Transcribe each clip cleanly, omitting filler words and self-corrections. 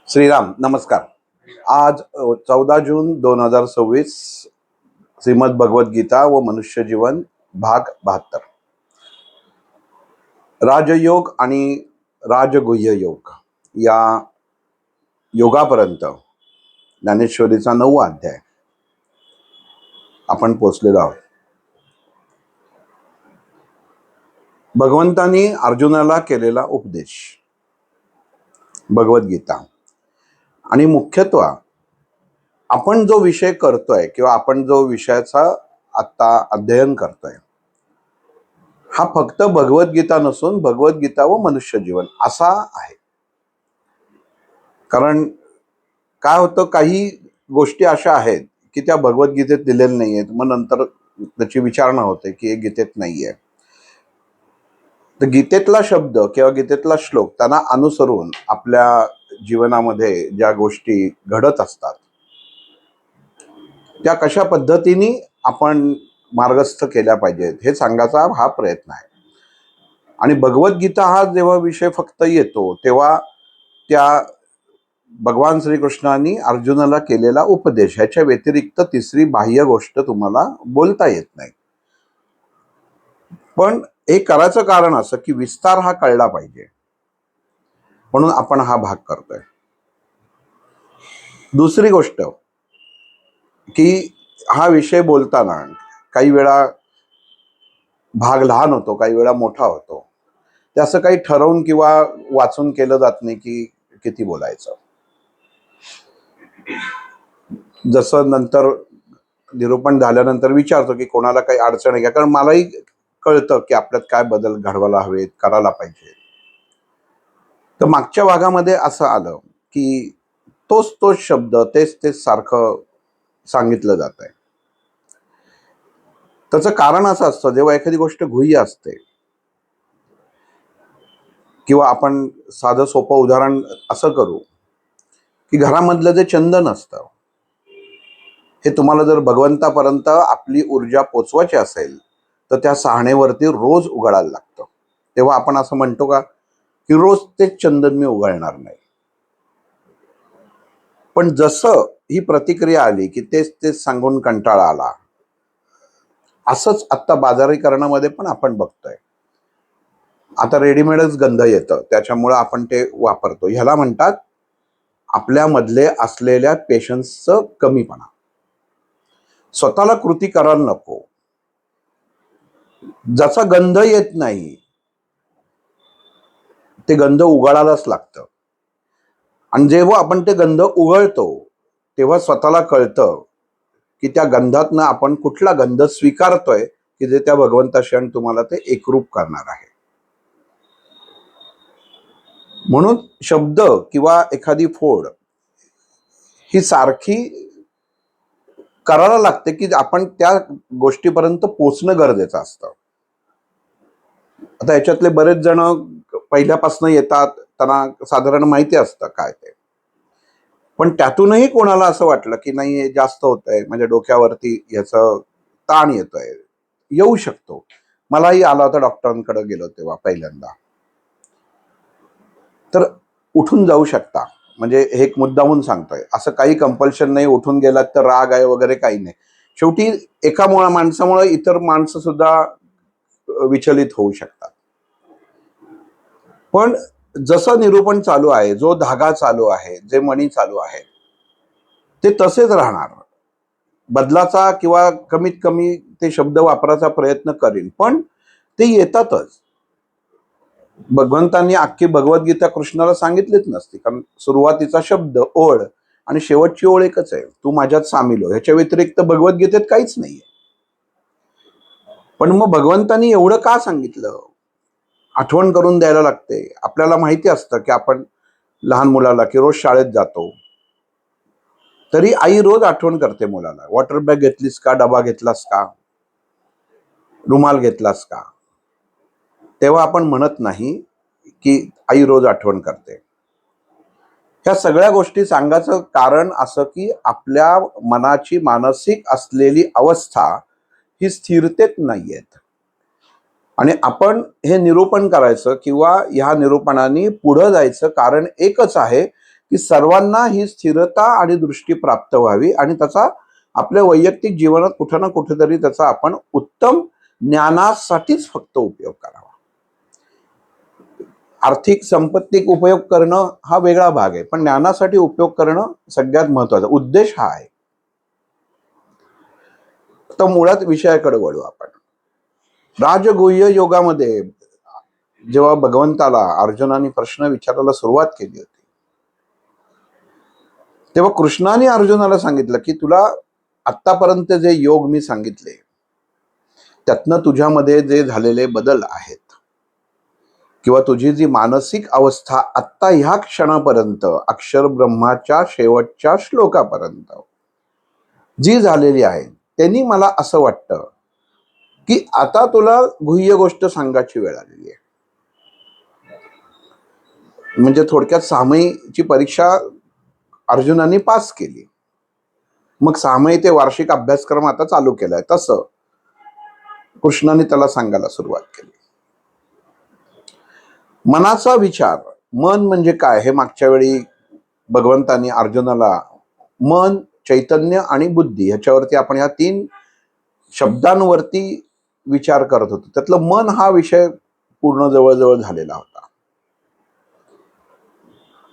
श्रीराम नमस्कार. आज 14 जून 2026 श्रीमद भगवद गीता व मनुष्य जीवन भाग 72 राजयोग आणि राजगुह्य योग या योगापर्यंत ज्ञानेश्वरीचा 9वा अध्याय आपण पोचलेलो आहोत. भगवंतांनी अर्जुनाला केलेला उपदेश भगवद्गीता आणि मुख्यत्व आपण जो विषय करतोय किंवा आपण जो विषयाचा आता अध्ययन करतोय हा फक्त भगवद्गीता नसून भगवद्गीता व मनुष्य जीवन असा आहे. कारण काय होतं, काही गोष्टी अशा आहेत की त्या भगवद्गीतेत दिलेल्या नाही आहेत, मग नंतर त्याची विचारणा होते की हे गीतेत नाहीये. तर गीतेतला शब्द किंवा गीतेतला श्लोक त्यांना अनुसरून आपल्या जीवनामध्ये ज्या गोष्टी घडत असतात त्या कशा पद्धतीने आपण मार्गस्थ केल्या पाहिजेत हे सांगायचा हा प्रयत्न आहे. आणि भगवद्गीता हा जेव्हा विषय फक्त येतो तेव्हा त्या भगवान श्रीकृष्णांनी अर्जुनाला केलेला उपदेश ह्याच्या व्यतिरिक्त तिसरी बाह्य गोष्ट तुम्हाला बोलता येत नाही. पण हे करायचं कारण असं की विस्तार हा कळला पाहिजे म्हणून आपण हा भाग करतोय. दुसरी गोष्ट की हा विषय बोलताना काही वेळा भाग लहान होतो, काही वेळा मोठा होतो. ते असं काही ठरवून किंवा वाचून केलं जात नाही की किती बोलायचं. जसं नंतर निरूपण झाल्यानंतर विचारतो की कोणाला काही अडचण आहे का, कारण मलाही कळतं की आपल्यात काय बदल घडवायला हवेत, करायला पाहिजे. तर मागच्या भागामध्ये असं आलं की तोच शब्द तेच सारखं सांगितलं जात आहे. त्याचं कारण असं असतं, जेव्हा एखादी गोष्ट गुह्य असते किंवा आपण साधं सोपं उदाहरण असं करू की घरामधलं जे चंदन असतं हे तुम्हाला जर भगवंतापर्यंत आपली ऊर्जा पोचवायची असेल तर त्या साहणेवरती रोज उघडायला लागतं. तेव्हा आपण असं म्हणतो का की रोज तेच चंदन मी उघडणार नाही. पण जसं ही प्रतिक्रिया आली की तेच सांगून कंटाळा आला, असंच आत्ता बाजारीकरणामध्ये पण आपण बघतोय. आता रेडीमेडच गंध येतं, त्याच्यामुळं आपण ते वापरतो. ह्याला म्हणतात आपल्यामधले असलेल्या पेशन्सचं कमीपणा. स्वतःला कृती करायला नको. ज्याचा गंध येत नाही ते गंध उघडायलाच लागतं. आणि जेव्हा आपण ते गंध उघडतो तेव्हा स्वतःला कळतं की त्या गंधातनं आपण कुठला गंध स्वीकारतोय की जे त्या भगवंताशी आणि तुम्हाला ते एकरूप करणार आहे. म्हणून शब्द किंवा एखादी फोड ही सारखी करायला लागते की आपण त्या गोष्टीपर्यंत पोचणं गरजेचं असतं. आता याच्यातले बरेच जण पहिल्यापासून येतात, त्यांना साधारण माहिती असतं काय ते. पण त्यातूनही कोणाला असं वाटलं की नाही हे जास्त होतंय, म्हणजे डोक्यावरती याचं ताण येतोय, येऊ शकतो. मलाही आला होता, डॉक्टरांकडे गेलो तेव्हा पहिल्यांदा. तर उठून जाऊ शकता, म्हणजे हे एक मुद्दामून सांगतोय. असं काही कंपल्शन नाही, उठून गेलात तर राग आहे वगैरे काही नाही. शेवटी एका माणसामुळे इतर माणसं सुद्धा विचलित होऊ शकतात. पण जसं निरूपण चालू आहे, जो धागा चालू आहे, जे मणी चालू आहे ते तसेच राहणार. बदलाचा किंवा कमीत कमी ते शब्द वापरायचा प्रयत्न करीन, पण ते येतातच. भगवंतांनी अख्खी भगवद्गीता कृष्णाला सांगितलीच नसती, कारण सुरुवातीचा शब्द ओळ आणि शेवटची ओळ एकच आहे, तू माझ्यात सामील हो. ह्याच्या व्यतिरिक्त भगवद्गीतेत काहीच नाहीये. पण मग भगवंतांनी एवढं का सांगितलं? आठवण करून द्यायला लागते. आपल्याला माहिती असतं की आपण लहान मुलाला की रोज शाळेत जातो, तरी आई रोज आठवण करते मुलाला, वॉटर बॅग घेतलीस का, डबा घेतलास का, रुमाल घेतलास का. तेव्हा आपण म्हणत नाही की आई रोज आठवण करते. ह्या सगळ्या गोष्टी सांगायचं कारण असं की आपल्या मनाची मानसिक असलेली अवस्था ही स्थिरतेत नाहीयेत. आणि आपण हे निरूपण करायचं किंवा ह्या निरूपणाने पुढे जायचं कारण एकच आहे की सर्वांना ही स्थिरता आणि दृष्टी प्राप्त व्हावी आणि त्याचा आपल्या वैयक्तिक जीवनात कुठं ना कुठेतरी त्याचा आपण उत्तम ज्ञानासाठीच फक्त उपयोग करावा. आर्थिक संपत्तिक उपयोग करणं हा वेगळा भाग आहे, पण ज्ञानासाठी उपयोग करणं सगळ्यात महत्वाचा उद्देश हा आहे. तर मुळात विषयाकडे वळू आपण. राजगुह्य योगामध्ये जेव्हा भगवंताला अर्जुनाने प्रश्न विचारायला सुरुवात केली होती, तेव्हा कृष्णाने अर्जुनाला सांगितलं की तुला आतापर्यंत जे योग मी सांगितले त्यातनं तुझ्यामध्ये जे झालेले बदल आहेत किंवा तुझी जी मानसिक अवस्था आत्ता ह्या क्षणापर्यंत अक्षर ब्रह्माच्या शेवटच्या श्लोकापर्यंत जी झालेली आहे, त्यांनी मला असं वाटतं की आता तुला गुह्य गोष्ट सांगायची वेळ आलेली आहे. म्हणजे थोडक्यात सामयीची परीक्षा अर्जुनाने पास केली, मग सामयी ते वार्षिक अभ्यासक्रम आता चालू केलाय, तसं कृष्णाने त्याला सांगायला सुरुवात केली. मनाचा विचार, मन म्हणजे काय हे मागच्या वेळी भगवंतांनी अर्जुनाला मन, चैतन्य आणि बुद्धी ह्याच्यावरती आपण ह्या 3 शब्दांवरती विचार करत होतो. त्यातलं मन हा विषय पूर्ण जवळजवळ झालेला होता.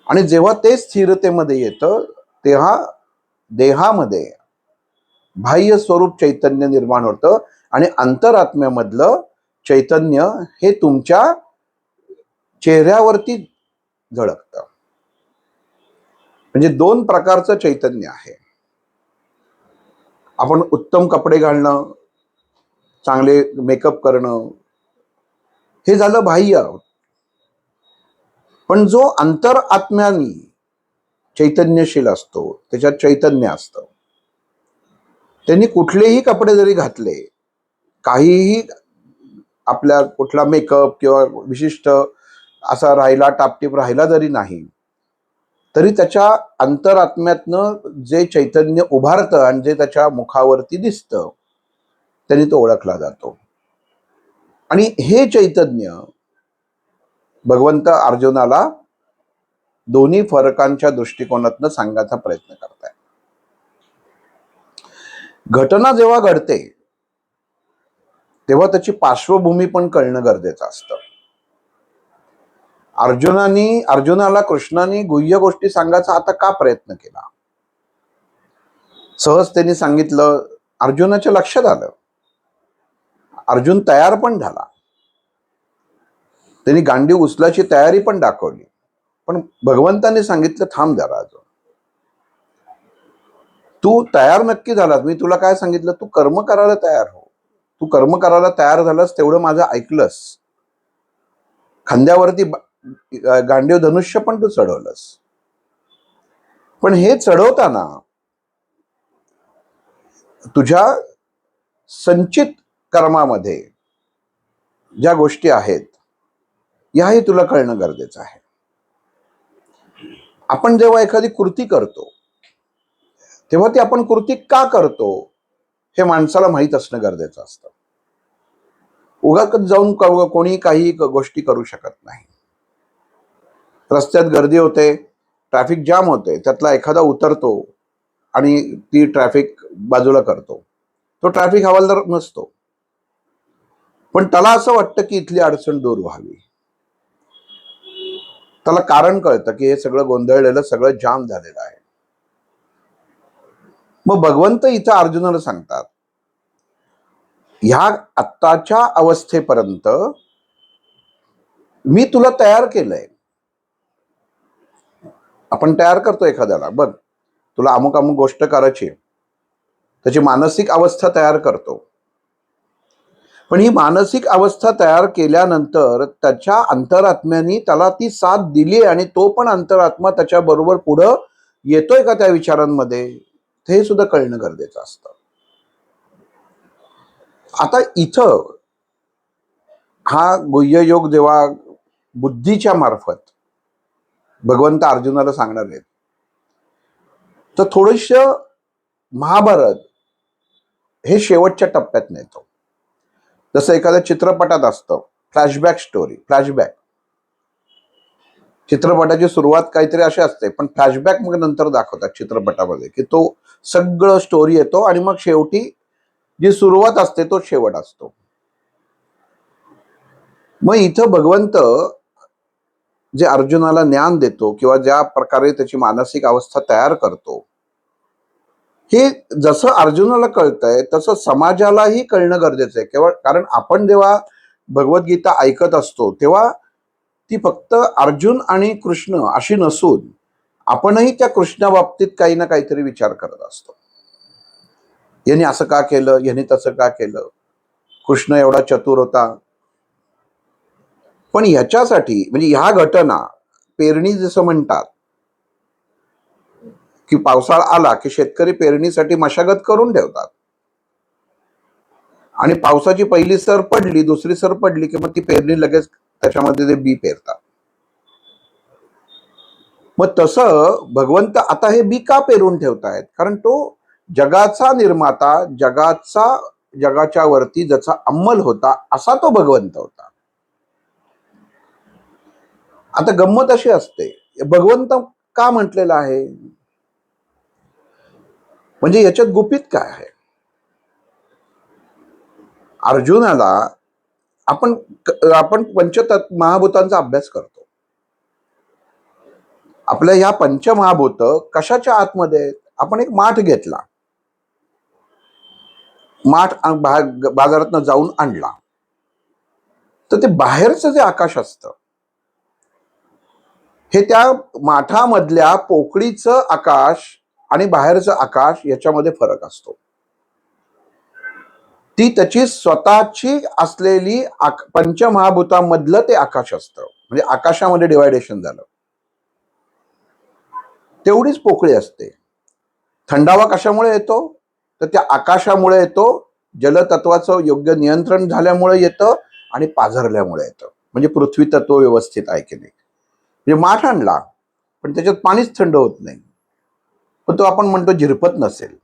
आणि जेव्हा ते स्थिरतेमध्ये येतं तेव्हा देहामध्ये बाह्य स्वरूप चैतन्य निर्माण होतं आणि अंतरात्म्यामधलं चैतन्य हे तुमच्या चेहऱ्यावरती झळकतं. म्हणजे 2 प्रकारचं चैतन्य आहे. आपण उत्तम कपडे घालणं, चांगले मेकअप करणं हे झालं बाह्य, पण जो अंतरात्म्यानी चैतन्यशील असतो, त्याच्यात चैतन्य असतं, त्यांनी कुठलेही कपडे जरी घातले, काहीही आपल्या कुठला मेकअप किंवा विशिष्ट असा राहिला, टापटीप राहिला जरी नाही, तरी त्याच्या अंतरात्म्यातनं जे चैतन्य उभारतं आणि जे त्याच्या मुखावरती दिसतं त्यांनी तो ओळखला जातो. आणि हे चैतन्य भगवंत अर्जुनाला दोन्ही फरकांच्या दृष्टिकोनातनं सांगायचा प्रयत्न करताय. घटना जेव्हा घडते तेव्हा त्याची पार्श्वभूमी पण कळणं गरजेचं असतं. अर्जुनाला कृष्णाने गुह्य गोष्टी सांगायचा आता का प्रयत्न केला? सहज त्यांनी सांगितलं, अर्जुनाच्या लक्षात आलं, अर्जुन तयार पण झाला, त्यांनी गांडी उचलाची तयारी पण दाखवली, पण भगवंताने सांगितलं थांब जरा, तू तयार नक्की झालास, मी तुला काय सांगितलं, तू कर्म करायला तयार हो. तू कर्म करायला तयार झालास तेवढं माझं ऐकलंस, खांद्यावरती गांडीव धनुष्य पण तू चढवलंस, पण हे चढवताना तुझ्या संचित कर्मामध्ये ज्या गोष्टी आहेत याही तुला कळणं गरजेचं आहे. आपण जेव्हा एखादी कृती करतो तेव्हा ती आपण कृती का करतो हे माणसाला माहीत असणं गरजेचं असतं. उगाच जाऊन कोणी काही गोष्टी करू शकत नाही. रस्त्यात गर्दी होते, ट्रॅफिक जाम होते, त्यातला एखादा उतरतो आणि ती ट्रॅफिक बाजूला करतो, तो ट्रॅफिक हवालदार नसतो, पण त्याला असं वाटतं की इथली अडचण दूर व्हावी. त्याला कारण कळतं की हे सगळं गोंधळलेलं, सगळं जाम झालेलं आहे. मग भगवंत इथं अर्जुनाला सांगतात, ह्या आत्ताच्या अवस्थेपर्यंत मी तुला तयार केलंय. आपण तयार करतो एखाद्याला, बघ तुला अमुक अमुक गोष्ट करायची, त्याची मानसिक अवस्था तयार करतो, पण ही मानसिक अवस्था तयार केल्यानंतर त्याच्या अंतरात्म्याने त्याला ती साथ दिली आणि तो पण अंतरात्मा त्याच्या बरोबर पुढं येतोय का त्या विचारांमध्ये, हे सुद्धा कळणं गरजेचं असतं. आता इथं हा गुह्ययोग जेव्हा बुद्धीच्या मार्फत भगवंत अर्जुनाला सांगणार आहेत, तर थोडंसं महाभारत हे शेवटच्या टप्प्यात नेतो. जसं एखाद्या चित्रपटात असतं फ्लॅशबॅक स्टोरी. फ्लॅशबॅक चित्रपटाची सुरुवात काहीतरी अशी असते, पण फ्लॅशबॅक मग नंतर दाखवतात चित्रपटामध्ये की तो सगळं स्टोरी येतो आणि मग शेवटी जी सुरुवात असते तो शेवट असतो. मग इथं भगवंत जे अर्जुनाला ज्ञान देतो किंवा ज्या प्रकारे त्याची मानसिक अवस्था तयार करतो, हे जसं अर्जुनाला कळतंय तसं समाजालाही कळणं गरजेचं आहे. केवळ कारण आपण जेव्हा भगवद्गीता ऐकत असतो तेव्हा ती फक्त अर्जुन आणि कृष्ण अशी नसून आपणही त्या कृष्णा बाबतीत काही ना काहीतरी विचार करत असतो. यांनी असं का केलं, यांनी तसं का केलं, कृष्ण एवढा चतुर होता. पण ह्याच्यासाठी म्हणजे ह्या घटना पेरणी जसं म्हणतात की पावसाळा आला की शेतकरी पेरणीसाठी मशागत करून ठेवतात आणि पावसाची पहिली सर पडली, दुसरी सर पडली की मग ती पेरणी लगेच त्याच्यामध्ये ते बी पेरतात. मग तसं भगवंत आता हे बी का पेरून ठेवतायत? कारण तो जगाचा निर्माता, जगाच्या वरती ज्याचा अंमल होता असा तो भगवंत होता. आता गंमत अशी असते, भगवंत का म्हटलेला आहे? म्हणजे याच्यात गुपित काय आहे? अर्जुनाला आपण आपण महाभूतांचा अभ्यास करतो. आपल्या ह्या पंचमहाभूत कशाच्या आतमध्ये आहेत? आपण एक माठ घेतला, माठ बाजारातनं जाऊन आणला, तर ते बाहेरचं जे आकाश असतं हे त्या माठामधल्या पोकळीचं आकाश आणि बाहेरचं आकाश याच्यामध्ये फरक असतो. ती त्याची स्वतःची असलेली पंचमहाभूतामधलं ते आकाश असतं. म्हणजे आकाशामध्ये डिवायडेशन झालं, तेवढीच पोकळी असते. थंडावा कशामुळे येतो? तर त्या आकाशामुळे येतो, जलतत्वाचं योग्य नियंत्रण झाल्यामुळे येतं आणि पाझरल्यामुळे येतं. म्हणजे पृथ्वी तत्व व्यवस्थित आहे की नाही. म्हणजे माठ आणला पण त्याच्यात पाणीच थंड होत नाही, पण तो आपण म्हणतो झिरपत नसेल.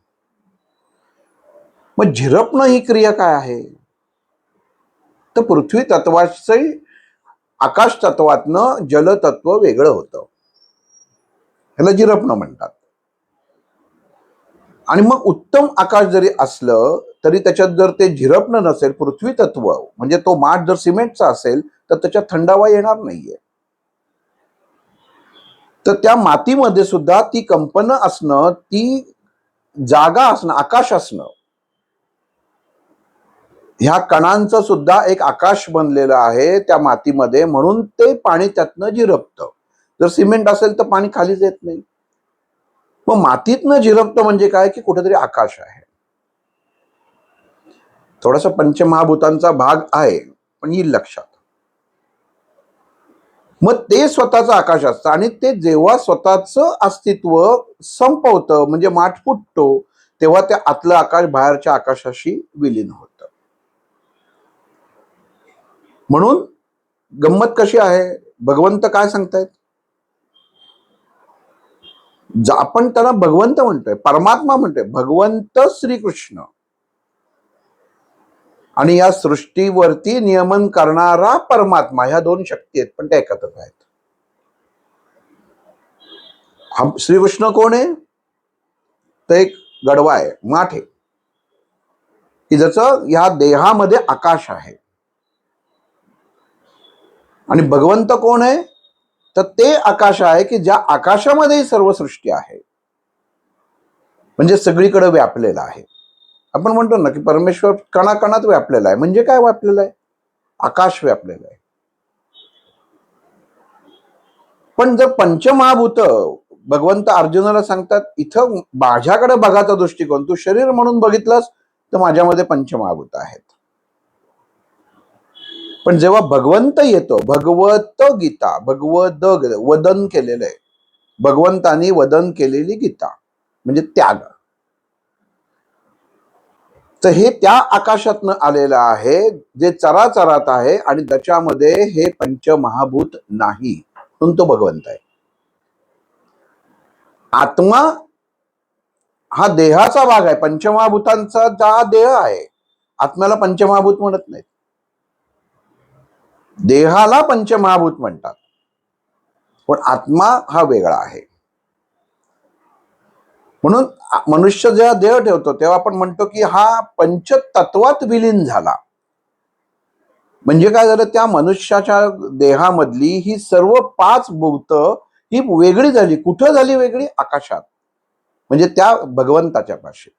मग झिरपणं ही क्रिया काय आहे? तर पृथ्वी तत्वाचे आकाश तत्वातनं जलतत्व वेगळं होतं, ह्याला झिरपणं म्हणतात. आणि मग उत्तम आकाश जरी असलं तरी त्याच्यात जर ते झिरपणं नसेल, पृथ्वी तत्व म्हणजे तो माठ जर सिमेंटचा असेल तर त्याच्यात थंडावा येणार नाहीये. तर त्या मातीमध्ये सुद्धा ती कंपनं असणं, ती जागा असणं, आकाश असणं, ह्या कणांचं सुद्धा एक आकाश बनलेलं आहे त्या मातीमध्ये, म्हणून ते पाणी त्यातनं झिरपतं. जर सिमेंट असेल तर पाणी खालीच येत नाही. मग मातीतनं झिरपतं म्हणजे काय की कुठेतरी आकाश आहे. थोडासा पंचमहाभूतांचा भाग आहे पण येईल लक्षात. मग ते स्वतःचं आकाश असतं आणि ते जेव्हा स्वतःचं अस्तित्व संपवतं म्हणजे माठ फुटतो तेव्हा त्या आतलं आकाश बाहेरच्या आकाशाशी विलीन होतं. म्हणून गंमत कशी आहे, भगवंत काय सांगतायत? आपण त्याला भगवंत म्हणतोय, परमात्मा म्हणतोय, भगवंत श्रीकृष्ण आणि या सृष्टीवरती नियमन करणारा परमात्मा, ह्या दोन शक्ती आहेत पण त्या एकत्रच आहेत. श्रीकृष्ण कोण आहे? तर एक गडवा आहे, माठ आहे की ज्याचं ह्या देहामध्ये आकाश आहे. आणि भगवंत कोण आहे? तर ते आकाश आहे की ज्या आकाशामध्ये सर्व सृष्टी आहे, म्हणजे सगळीकडे व्यापलेला आहे. आपण म्हणतो ना की परमेश्वर कणाकणात व्यापलेला आहे. म्हणजे काय व्यापलेला आहे? आकाश व्यापलेलं आहे. पण जर पंचमहाभूत भगवंत अर्जुनाला सांगतात, इथं माझ्याकडे बघाचा दृष्टिकोन, तू शरीर म्हणून बघितलंस तर माझ्यामध्ये पंचमहाभूत आहेत. पण जेव्हा भगवंत येतो, भगवत गीता, भगवद वदन केलेलं आहे, भगवंतानी वदन केलेली गीता म्हणजे त्याग, तर हे त्या आकाशातनं आलेलं आहे जे चराचरात आहे आणि त्याच्यामध्ये हे पंचमहाभूत नाही, म्हणून तो भगवंत आहे. आत्मा हा देहाचा भाग आहे, पंचमहाभूतांचा ज्या देह आहे, आत्म्याला पंचमहाभूत म्हणत नाहीत. देहाला पंचमहाभूत म्हणतात, पण आत्मा हा वेगळा आहे. म्हणून मनुष्य जेव्हा देह ठेवतो तेव्हा आपण म्हणतो की हा पंचतत्वात विलीन झाला. म्हणजे काय झालं, त्या मनुष्याच्या देहामधली ही सर्व 5 भूत ही वेगळी झाली. कुठं झाली वेगळी? आकाशात, म्हणजे त्या भगवंताच्या पाशी.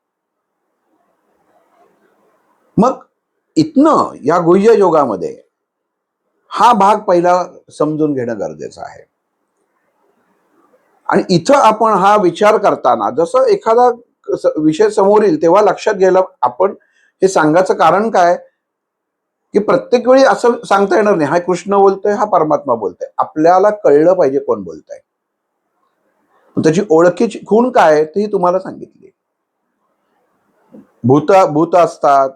मग इथनं या गुह्य योगामध्ये हा भाग पहिला समजून घेणं गरजेचं आहे. आणि इथं आपण हा विचार करताना जसं एखादा विषय समोर येईल तेव्हा लक्षात घ्यायला आपण हे सांगायचं कारण काय, की प्रत्येक वेळी असं सांगता येणार नाही हा कृष्ण बोलतोय हा परमात्मा बोलतोय. आपल्याला कळलं पाहिजे कोण बोलतंय. त्याची ओळखीची खूण काय ती तुम्हाला सांगितली. भूत असतात,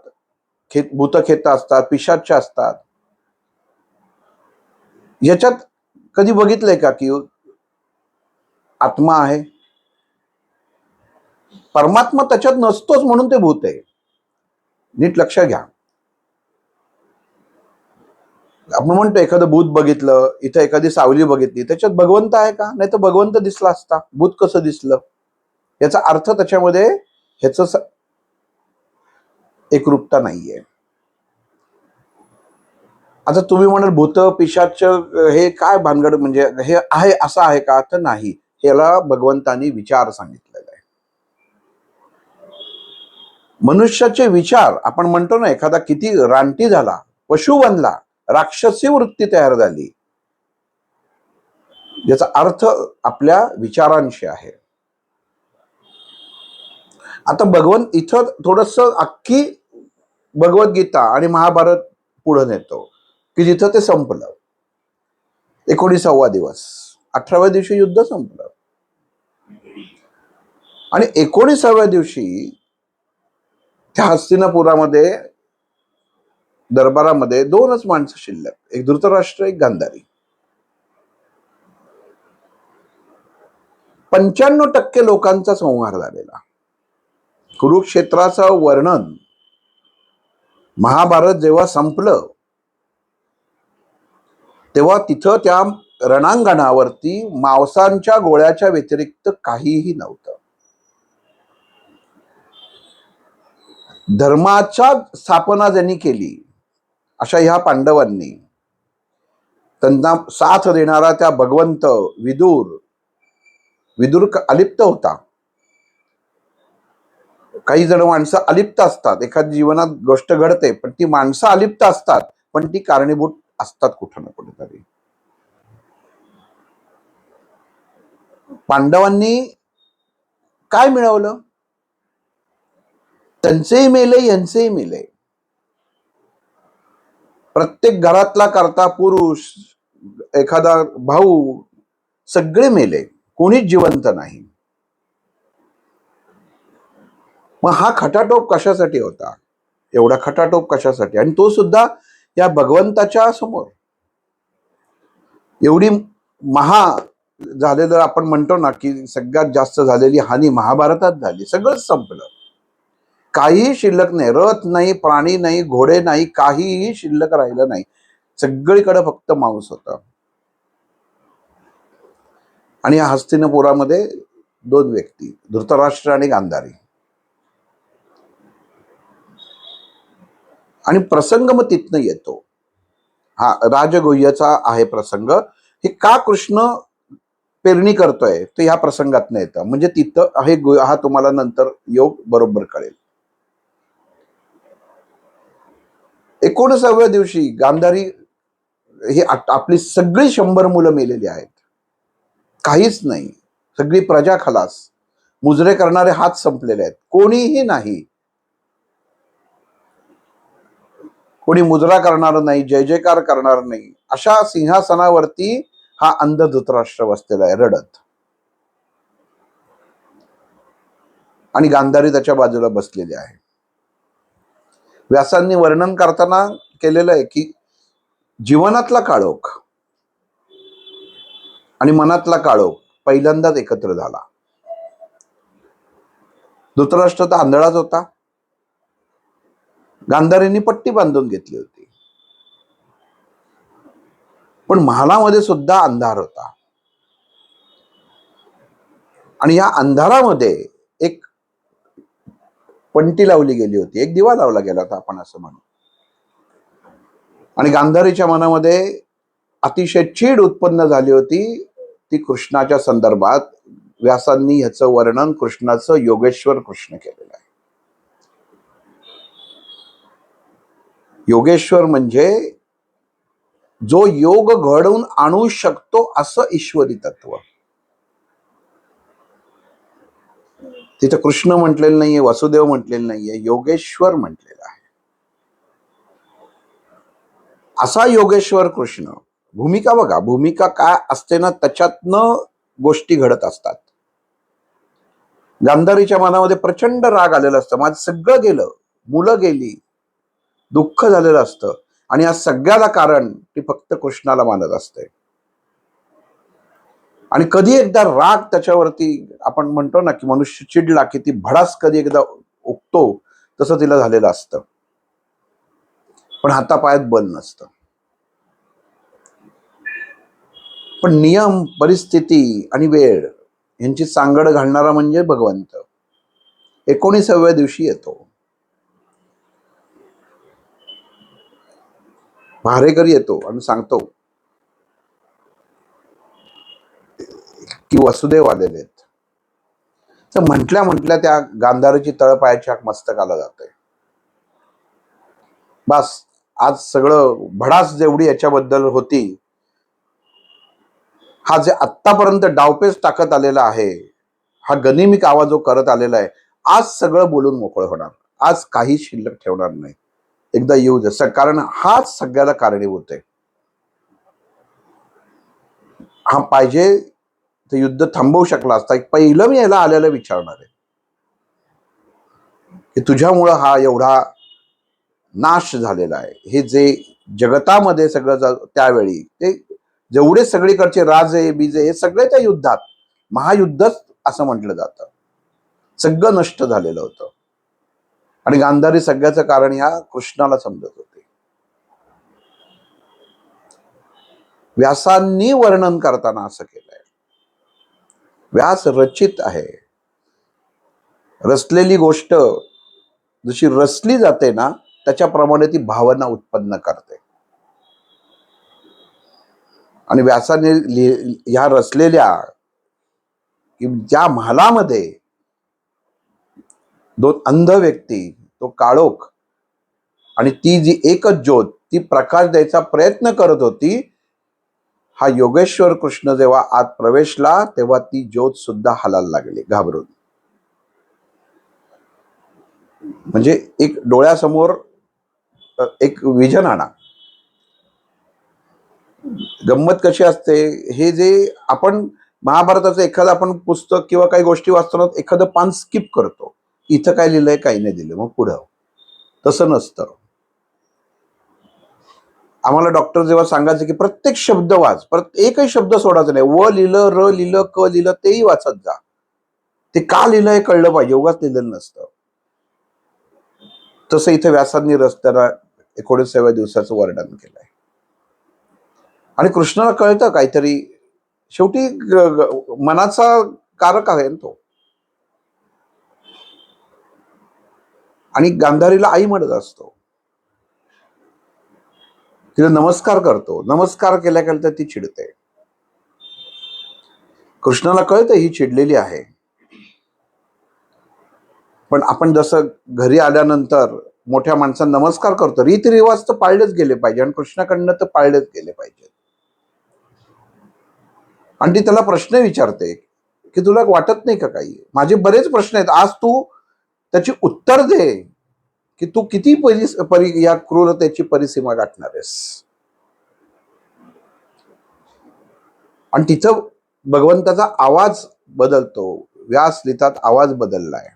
भूतखेत असतात, पिशाच्च असतात. याच्यात कधी बघितलंय का की आत्मा आहे? परमात्मा त्याच्यात नसतोच म्हणून ते भूत आहे. नीट लक्ष घ्या. आपण म्हणतो एखादं भूत बघितलं, इथं एखादी सावली बघितली, त्याच्यात भगवंत आहे का? नाही तर भगवंत दिसला असता, भूत कसं दिसलं? याचा अर्थ त्याच्यामध्ये ह्याच एकरूपता नाहीये. आता तुम्ही म्हणाल भूत पिशाच हे काय भानगड, म्हणजे हे आहे असं आहे का? तर नाही, याला भगवंतानी विचार सांगितलेला आहे. मनुष्याचे विचार, आपण म्हणतो ना एखादा किती रानटी झाला, पशु बनला, राक्षसी वृत्ती तयार झाली, याचा अर्थ आपल्या विचारांशी आहे. आता भगवंत इथं थोडस अख्खी भगवद्गीता आणि महाभारत पुढे नेतो की जिथं ते संपलं. 19वा दिवस, 18व्या दिवशी युद्ध संपलं आणि 19व्या दिवशी त्या हस्तिनापुरामध्ये दरबारामध्ये 2च माणसं शिल्लक, एक धृतराष्ट्र, एक गांधारी. 95% लोकांचा संहार झालेला. कुरुक्षेत्राचं वर्णन महाभारत जेव्हा संपलं तेव्हा तिथं त्या रणांगणावरती मांसाच्या गोळ्याच्या व्यतिरिक्त काहीही नव्हतं. धर्माच्या स्थापना ज्यांनी केली अशा ह्या पांडवांनी, त्यांना साथ देणारा त्या भगवंत विदुर अलिप्त होता. काही जण माणसं अलिप्त असतात, एखादी जीवनात गोष्ट घडते पण ती माणसं अलिप्त असतात, पण ती कारणीभूत असतात कुठं ना कुठेतरी. पांडवांनी काय मिळवलं? त्यांचेही मेले, यांचेही मेले. प्रत्येक घरातला करता पुरुष, एखादा भाऊ, सगळे मेले, कोणीच जिवंत नाही. मग हा खटाटोप कशासाठी होता? एवढा खटाटोप कशासाठी? आणि तो सुद्धा या भगवंताच्या समोर. एवढी झालेलं, आपण म्हणतो ना की सगळ्यात जास्त झालेली हानी महाभारतात झाली. सगळंच संपलं, काहीही शिल्लक नाही. रथ नाही, प्राणी नाही, घोडे नाही, काहीही शिल्लक राहिलं नाही. सगळीकडे फक्त मांस होता. आणि या हस्तिनापुरामध्ये 2 व्यक्ती, धृतराष्ट्र आणि गांधारी. आणि प्रसंग मग तिथनं येतो. हा राजगुह्याचा आहे प्रसंग. हे का कृष्ण पेरणी करतोय ते ह्या प्रसंगातनं येतं. म्हणजे तिथं आहे, हा तुम्हाला नंतर योग बरोबर कळेल. 19व्या दिवशी गांधारी, ही आपली सगळी 100 मुलं मेलेली आहेत, काहीच नाही, सगळी प्रजा खलास, मुजरे करणारे हात संपलेले आहेत, कोणीही नाही, कोणी मुजरा करणार नाही, जय जयकार करणार नाही. अशा सिंहासनावरती हा अंध धृतराष्ट्र बसलेला आहे रडत, आणि गांधारी त्याच्या बाजूला बसलेले आहे. व्यासांनी वर्णन करताना केलेलं आहे की जीवनातला काळोख आणि मनातला काळोख पहिल्यांदाच एकत्र झाला. धृतराष्ट्र तर आंधळाच होता, गांधारींनी पट्टी बांधून घेतली होती. पण महालामध्ये सुद्धा अंधार होता. आणि या अंधारामध्ये एक पंटी लावली गेली होती, एक दिवा लावला गेला होता, आपण असं म्हणू. आणि गांधारीच्या मनामध्ये अतिशय चीड उत्पन्न झाली होती ती कृष्णाच्या संदर्भात. व्यासांनी ह्याचं वर्णन कृष्णाचं योगेश्वर कृष्ण केलेलं आहे. योगेश्वर म्हणजे जो योग घडवून आणू शकतो असं ईश्वरी तत्व. तिथे कृष्ण म्हटलेलं नाहीये, वसुदेव म्हटलेलं नाहीये, योगेश्वर म्हटलेलं आहे. असा योगेश्वर कृष्ण. भूमिका बघा, भूमिका काय असते ना, त्याच्यातनं गोष्टी घडत असतात. गांधारीच्या मनामध्ये प्रचंड राग आलेला असतं, माझं सगळं गेलं, मुलं गेली, दुःख झालेलं असतं. आणि या सगळ्याला कारण ती फक्त कृष्णाला मानत असते. आणि कधी एकदा राग त्याच्यावरती, आपण म्हणतो ना की मनुष्य चिडला की ती भडास कधी एकदा उगतो, तसं तिला झालेलं असतं. पण हातापायात बल नसतं. पण नियम, परिस्थिती आणि वेळ यांची सांगड घालणारा म्हणजे भगवंत. 19व्या दिवशी येतो. भारेकरी येतो आणि सांगतो की वसुदेव आलेले आहेत. तर म्हटल्या म्हटल्या त्या गांधारीची तळपायाच्या मस्तकाला जाते. बस, आज सगळं भडास जेवढी याच्याबद्दल होती, हा जे आत्तापर्यंत डावपेच टाकत आलेला आहे, हा गनिमिक आवाज जो करत आलेला आहे, आज सगळं बोलून मोकळं होणार. आज काही शिल्लक ठेवणार नाही. एकदा येऊ दे, कारण हाच सगळ्याला कारणीभूत आहे. हा पाहिजे तर युद्ध थांबवू शकला असता. पहिलं मी याला आलेलं विचारणार आहे की तुझ्यामुळं हा एवढा नाश झालेला आहे. हे जे जगतामध्ये सगळं त्यावेळी ते जेवढे सगळीकडचे राजे बीजे हे सगळे त्या युद्धात, महायुद्धच असं म्हटलं जातं, सगळं नष्ट झालेलं होतं. आणि गांधारी सगळ्याचं कारण ह्या कृष्णाला समजत होते. व्यासांनी वर्णन करताना असं केलंय. व्यास रचित आहे. रचलेली गोष्ट जशी रचली जाते ना, त्याच्याप्रमाणे ती भावना उत्पन्न करते. आणि व्यासाने ह्या रचलेल्या ज्या महालामध्ये दोन अंध व्यक्ती, तो काळोख आणि ती जी एकच ज्योत, ती प्रकाश द्यायचा प्रयत्न करत होती, हा योगेश्वर कृष्ण जेव्हा आत प्रवेशला तेव्हा ती ज्योत सुद्धा हलायला लागली घाबरून. म्हणजे एक डोळ्यासमोर एक विजन आणा. गंमत कशी असते, हे जे आपण महाभारताचं एखादं आपण पुस्तक किंवा काही गोष्टी वाचताना एखादं पान स्किप करतो, इथं काय लिहिलंय काही नाही दिलं, मग पुढं. तसं नसतं. आम्हाला डॉक्टर जेव्हा सांगायचं की प्रत्येक शब्द वाच, एकही शब्द सोडायचा नाही, व लिहिलं, र लिहिलं, क लिहिलं, तेही वाचत जा. ते का लिहिलंय कळलं पाहिजे, उगाच लिहिलेलं नसतं. तसं इथे व्यासांनी रस्त्याला 19व्या दिवसाचं वर्णन केलंय. आणि कृष्णाला कळतं काहीतरी, शेवटी मनाचा कारक आहे तो. आणि गांधारीला आई म्हणत असतो, तिला नमस्कार करतो. नमस्कार केल्यानंतर ती चिडते. कृष्णाला कळतं ही चिडलेली आहे. पण आपण जसं घरी आल्यानंतर मोठ्या माणसांना नमस्कार करतो, रीतिरिवाज तर पाळलेच गेले पाहिजे आणि कृष्णाकडनं तर पाळलेच गेले पाहिजे. आणि ती त्याला प्रश्न विचारते की तुला वाटत नाही का काही, माझे बरेच प्रश्न आहेत, आज तू त्याची उत्तर दे की तू किती या क्रूरतेची परिसीमा गाठणार आहेस. आणि तिथं भगवंताचा आवाज बदलतो. व्यास लिहितात आवाज बदललाय.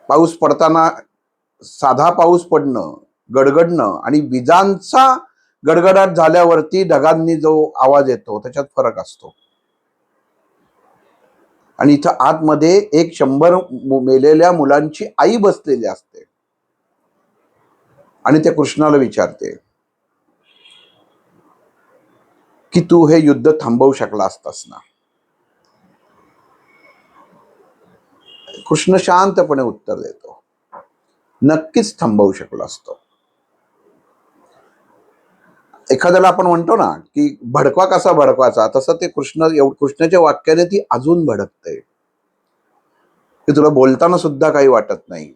पाऊस पडताना साधा पाऊस पडणं, गडगडणं आणि विजांचा गडगडाट झाल्यावरती ढगांनी जो आवाज येतो त्याच्यात फरक असतो. आणि इथं आतमध्ये एक 100 मेलेल्या मुलांची आई बसलेली असते आणि त्या कृष्णाला विचारते की तू हे युद्ध थांबवू शकला असतास ना? कृष्ण शांतपणे उत्तर देतो, नक्कीच थांबवू शकलो असतो. एखाद्याला आपण म्हणतो ना की भडकवा कसा भडकवायचा, तसं ते कृष्णाच्या वाक्याने ती अजून भडकते की तुला बोलताना सुद्धा काही वाटत नाही.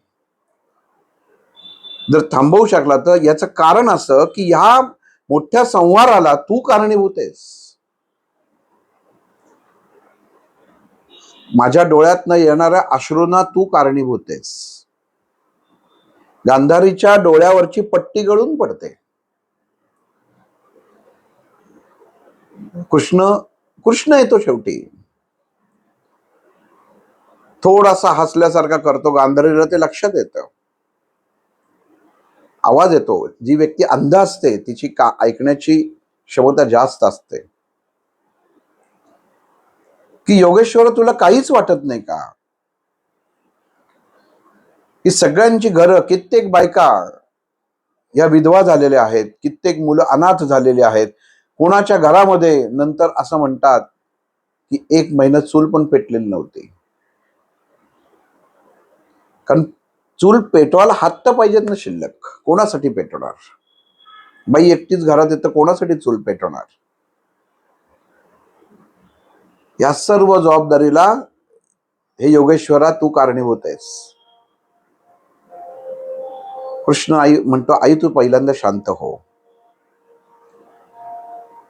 जर थांबवू शकला तर याचं कारण असं की ह्या मोठ्या संहाराला तू कारणीभूत आहेस. माझ्या डोळ्यातनं येणाऱ्या अश्रूंना तू कारणीभूत आहेस. गांधारीच्या डोळ्यावरची पट्टी गळून पडते. कृष्ण कृष्ण येतो शेवटी. थोडासा हसल्यासारखा करतो, गांधारीला ते लक्षात येतं. आवाज येतो. जी व्यक्ती अंध असते तिची ऐकण्याची क्षमता जास्त असते. की योगेश्वर तुला काहीच वाटत नाही का? ही सगळ्यांची घरं, कित्येक बायका या विधवा झालेल्या आहेत, कित्येक मुलं अनाथ झालेली आहेत. कोणाच्या घरामध्ये नंतर असं म्हणतात की 1 महिना चूल पण पेटलेली नव्हती. कारण चूल पेटवायला हात तर पाहिजेत ना शिल्लक. कोणासाठी पेटवणार? बाई एकटीच घरात येतं, कोणासाठी चूल पेटवणार? या सर्व जबाबदारीला हे योगेश्वरा तू कारणीभूत आहेस. कृष्ण आई म्हणतो, आई तू पहिल्यांदा शांत हो.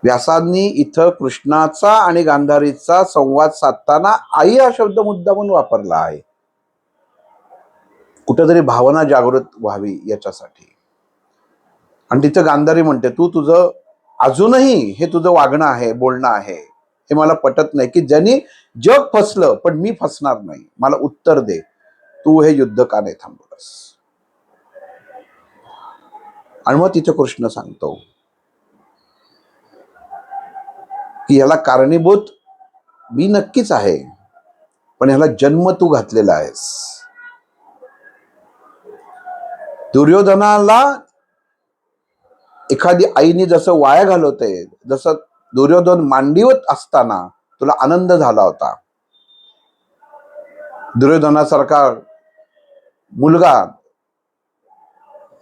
व्यासांनी इथं कृष्णाचा आणि गांधारीचा संवाद साधताना आई हा शब्द मुद्दामून वापरला आहे, कुठेतरी भावना जागृत व्हावी याच्यासाठी. आणि तिथं गांधारी म्हणते, तू तुझं अजूनही हे तुझं वागणं आहे, बोलणं आहे, हे मला पटत नाही. की ज्यांनी जग फसलं पण मी फसणार नाही, मला उत्तर दे, तू हे युद्ध का नाही थांबवलंस? आणि मग तिथे कृष्ण सांगतो की याला कारणीभूत मी नक्कीच आहे, पण याला जन्म तू घातलेला आहेस. दुर्योधनाला एखादी आईने जसं वाया घालवते, जसं दुर्योधन मांडीवत असताना तुला आनंद झाला होता, दुर्योधनासारखा मुलगा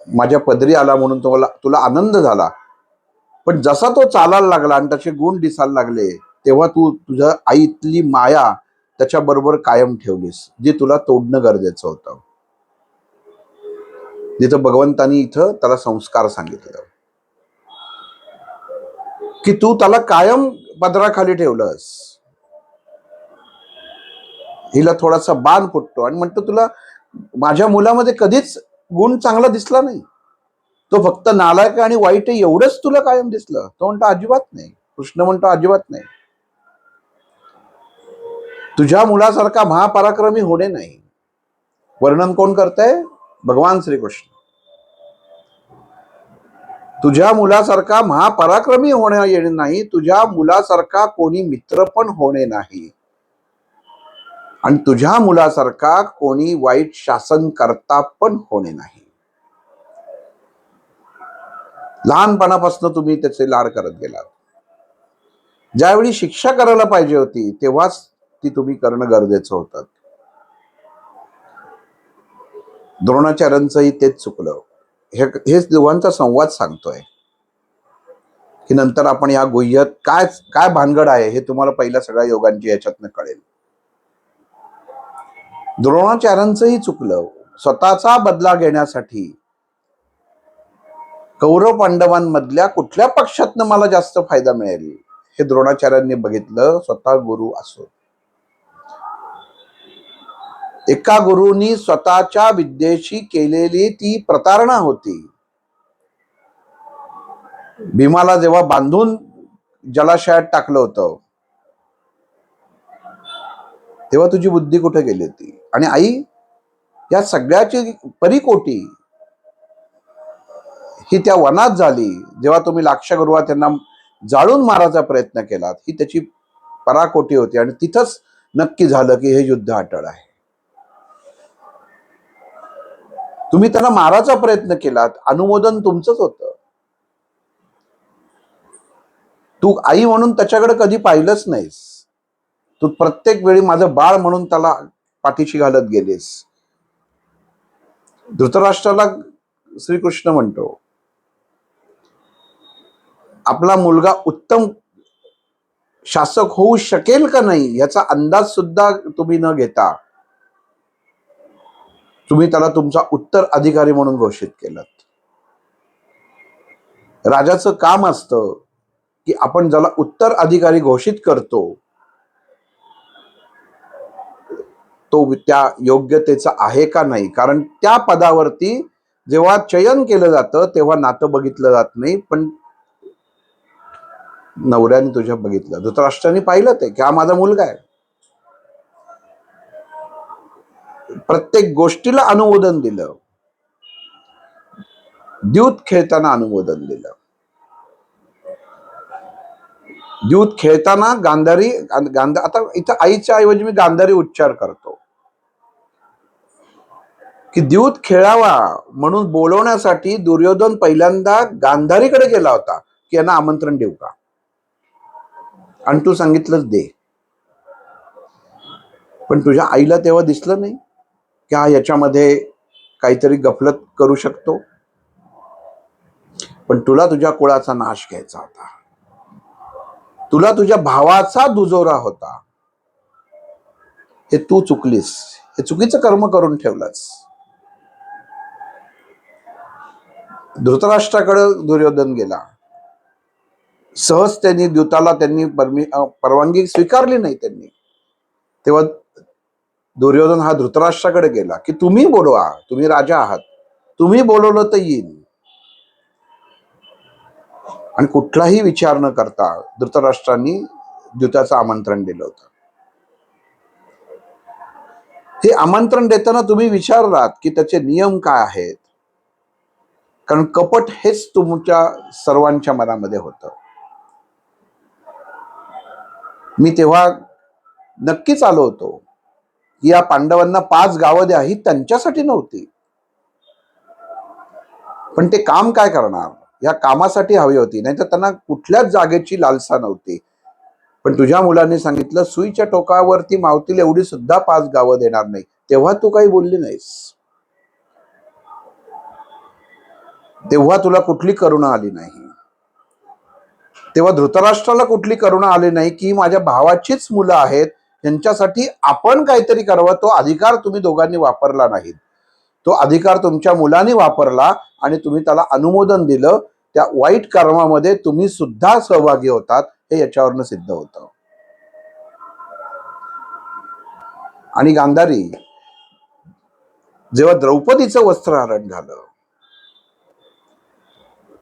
माझ्या पदरी आला म्हणून तुला आनंद झाला, पण जसा तो चालायला लागला आणि त्याचे गुण दिसायला लागले, तेव्हा तू तुझ्या आईतली माया त्याच्याबरोबर कायम ठेवलीस, जी तुला तोडणं गरजेचं होतं. जिथं भगवंतानी इथं त्याला संस्कार सांगितलं की तू त्याला कायम पदराखाली ठेवलंस. हिला थोडासा बाण फुटतो आणि म्हणतो, तुला माझ्या मुलामध्ये कधीच गुण चांगला दिसला नाही, तो फक्त नालायक आणि वाईट आहे एवढंच तुला कायम दिसलं? तो म्हणतो अजिबात नाही. कृष्ण म्हणतो अजिबात नाही. तुझ्या मुलासारखा महापराक्रमी होणे नाही. वर्णन कोण करतंय? भगवान श्रीकृष्ण. तुझ्या मुलासारखा महापराक्रमी होणे येणे नाही, तुझ्या मुलासारखा कोणी मित्र पण होणे नाही, आणि तुझ्या मुलासारखा कोणी वाईट शासन करता पण होणे नाही. लहानपणापासून तुम्ही त्याचे लाड करत गेलात. ज्यावेळी शिक्षा करायला पाहिजे होती तेव्हाच ती तुम्ही करणं गरजेचं होतं. द्रोणाचार्यांचंही तेच चुकलं. हेच दोघांचा संवाद सांगतोय की नंतर आपण या गुह्यत काय काय भानगड आहे हे तुम्हाला पहिल्या सगळ्या योगांची याच्यातनं कळेल. द्रोणाचार्यांचंही चुकलं. स्वतःचा बदला घेण्यासाठी कौरव पांडवांमधल्या कुठल्या पक्षातनं मला जास्त फायदा मिळेल हे द्रोणाचार्यांनी बघितलं, स्वतः गुरु असो. एका गुरुनी स्वतःच्या विद्येशी केलेली ती प्रतारणा होती. भीमाला जेव्हा बांधून जलाशयात टाकलं होतं तेव्हा तुझी बुद्धी कुठे गेली होती? आणि आई, या सगळ्याची परिकोटी ही त्या वनात झाली जेव्हा तुम्ही लाक्षागृहात त्यांना जाळून मारायचा प्रयत्न केलात. ही त्याची पराकोटी होती आणि तिथंच नक्की झालं की हे युद्ध अटळ आहे. तुम्ही त्यांना मारायचा प्रयत्न केलात, अनुमोदन तुमचंच होतं. तू आई म्हणून त्याच्याकडे कधी पाहिलंच नाहीस. तू प्रत्येक वेळी माझं बाळ म्हणून त्याला पाठीशी घालत गेलीस. धृतराष्ट्राला श्रीकृष्ण म्हणतो, आपला मुलगा उत्तम शासक होऊ शकेल का नाही याचा अंदाज सुद्धा तुम्ही न घेता तुम्ही त्याला तुमचा उत्तर अधिकारी म्हणून घोषित केलं. राजाचं काम असतं की आपण ज्याला उत्तर अधिकारी घोषित करतो तो त्या योग्यतेचा आहे का नाही. कारण त्या पदावरती जेव्हा चयन केलं जातं तेव्हा नातं बघितलं जात नाही, पण नवऱ्याने तुझ्या बघितलं. धृतराष्ट्राने पाहिलं ते की हा माझा मुलगा आहे. प्रत्येक गोष्टीला अनुमोदन दिलं. द्यूत खेळताना अनुमोदन दिलं. द्यूत खेळताना गांधारी आता इथं आईच्या ऐवजी मी गांधारी उच्चार करतो की द्यूत खेळावा म्हणून बोलवण्यासाठी दुर्योधन पहिल्यांदा गांधारीकडे गेला होता की यांना आमंत्रण देऊ का, आणि तू सांगितलंच दे. पण तुझ्या आईला तेव्हा दिसलं नाही की हा याच्यामध्ये काहीतरी गफलत करू शकतो. पण तुला तुझ्या कुळाचा नाश घ्यायचा होता. तुला तुझ्या भावाचा दुजोरा होता. हे तू चुकलीस. हे चुकीचं कर्म करून ठेवलंस. धृतराष्ट्राकडे दुर्योधन गेला. सहज त्यांनी द्यूताला परवानगी स्वीकारली नाही त्यांनी. तेव्हा दुर्योधन हा धृतराष्ट्राकडे गेला की तुम्ही बोलवा, तुम्ही राजा आहात, तुम्ही बोलवलं तर येईल. आणि कुठलाही विचार न करता धृतराष्ट्रांनी द्यूताचं आमंत्रण दिलं होतं. हे आमंत्रण देताना तुम्ही विचारलात की त्याचे नियम काय आहेत, कारण कपट हेच तुमच्या सर्वांच्या मनामध्ये होतं. मी तेव्हा नक्कीच आलो होतो की या पांडवांना 5 गावं द्या, ही त्यांच्यासाठी नव्हती. पण ते काम काय करणार या कामासाठी हवी होती, नाही तर त्यांना कुठल्याच जागेची लालसा नव्हती. पण तुझ्या मुलांनी सांगितलं सुईच्या टोकावरती मावतील एवढी सुद्धा 5 गावं देणार नाही. तेव्हा तू काही बोलली नाहीस. तेव्हा तुला कुठली करुणा आली नाही. तेव्हा धृतराष्ट्राला कुठली करुणा आली नाही की माझ्या भावाचीच मुलं आहेत, त्यांच्यासाठी आपण काहीतरी करावं. तो अधिकार तुम्ही दोघांनी वापरला नाही. तो अधिकार तुमच्या मुलांनी वापरला आणि तुम्ही त्याला अनुमोदन दिलं. त्या वाईट कर्मामध्ये तुम्ही सुद्धा सहभागी होतात हे याच्यावरनं सिद्ध होतं. आणि गांधारी जेव्हा द्रौपदीचं वस्त्रहरण झालं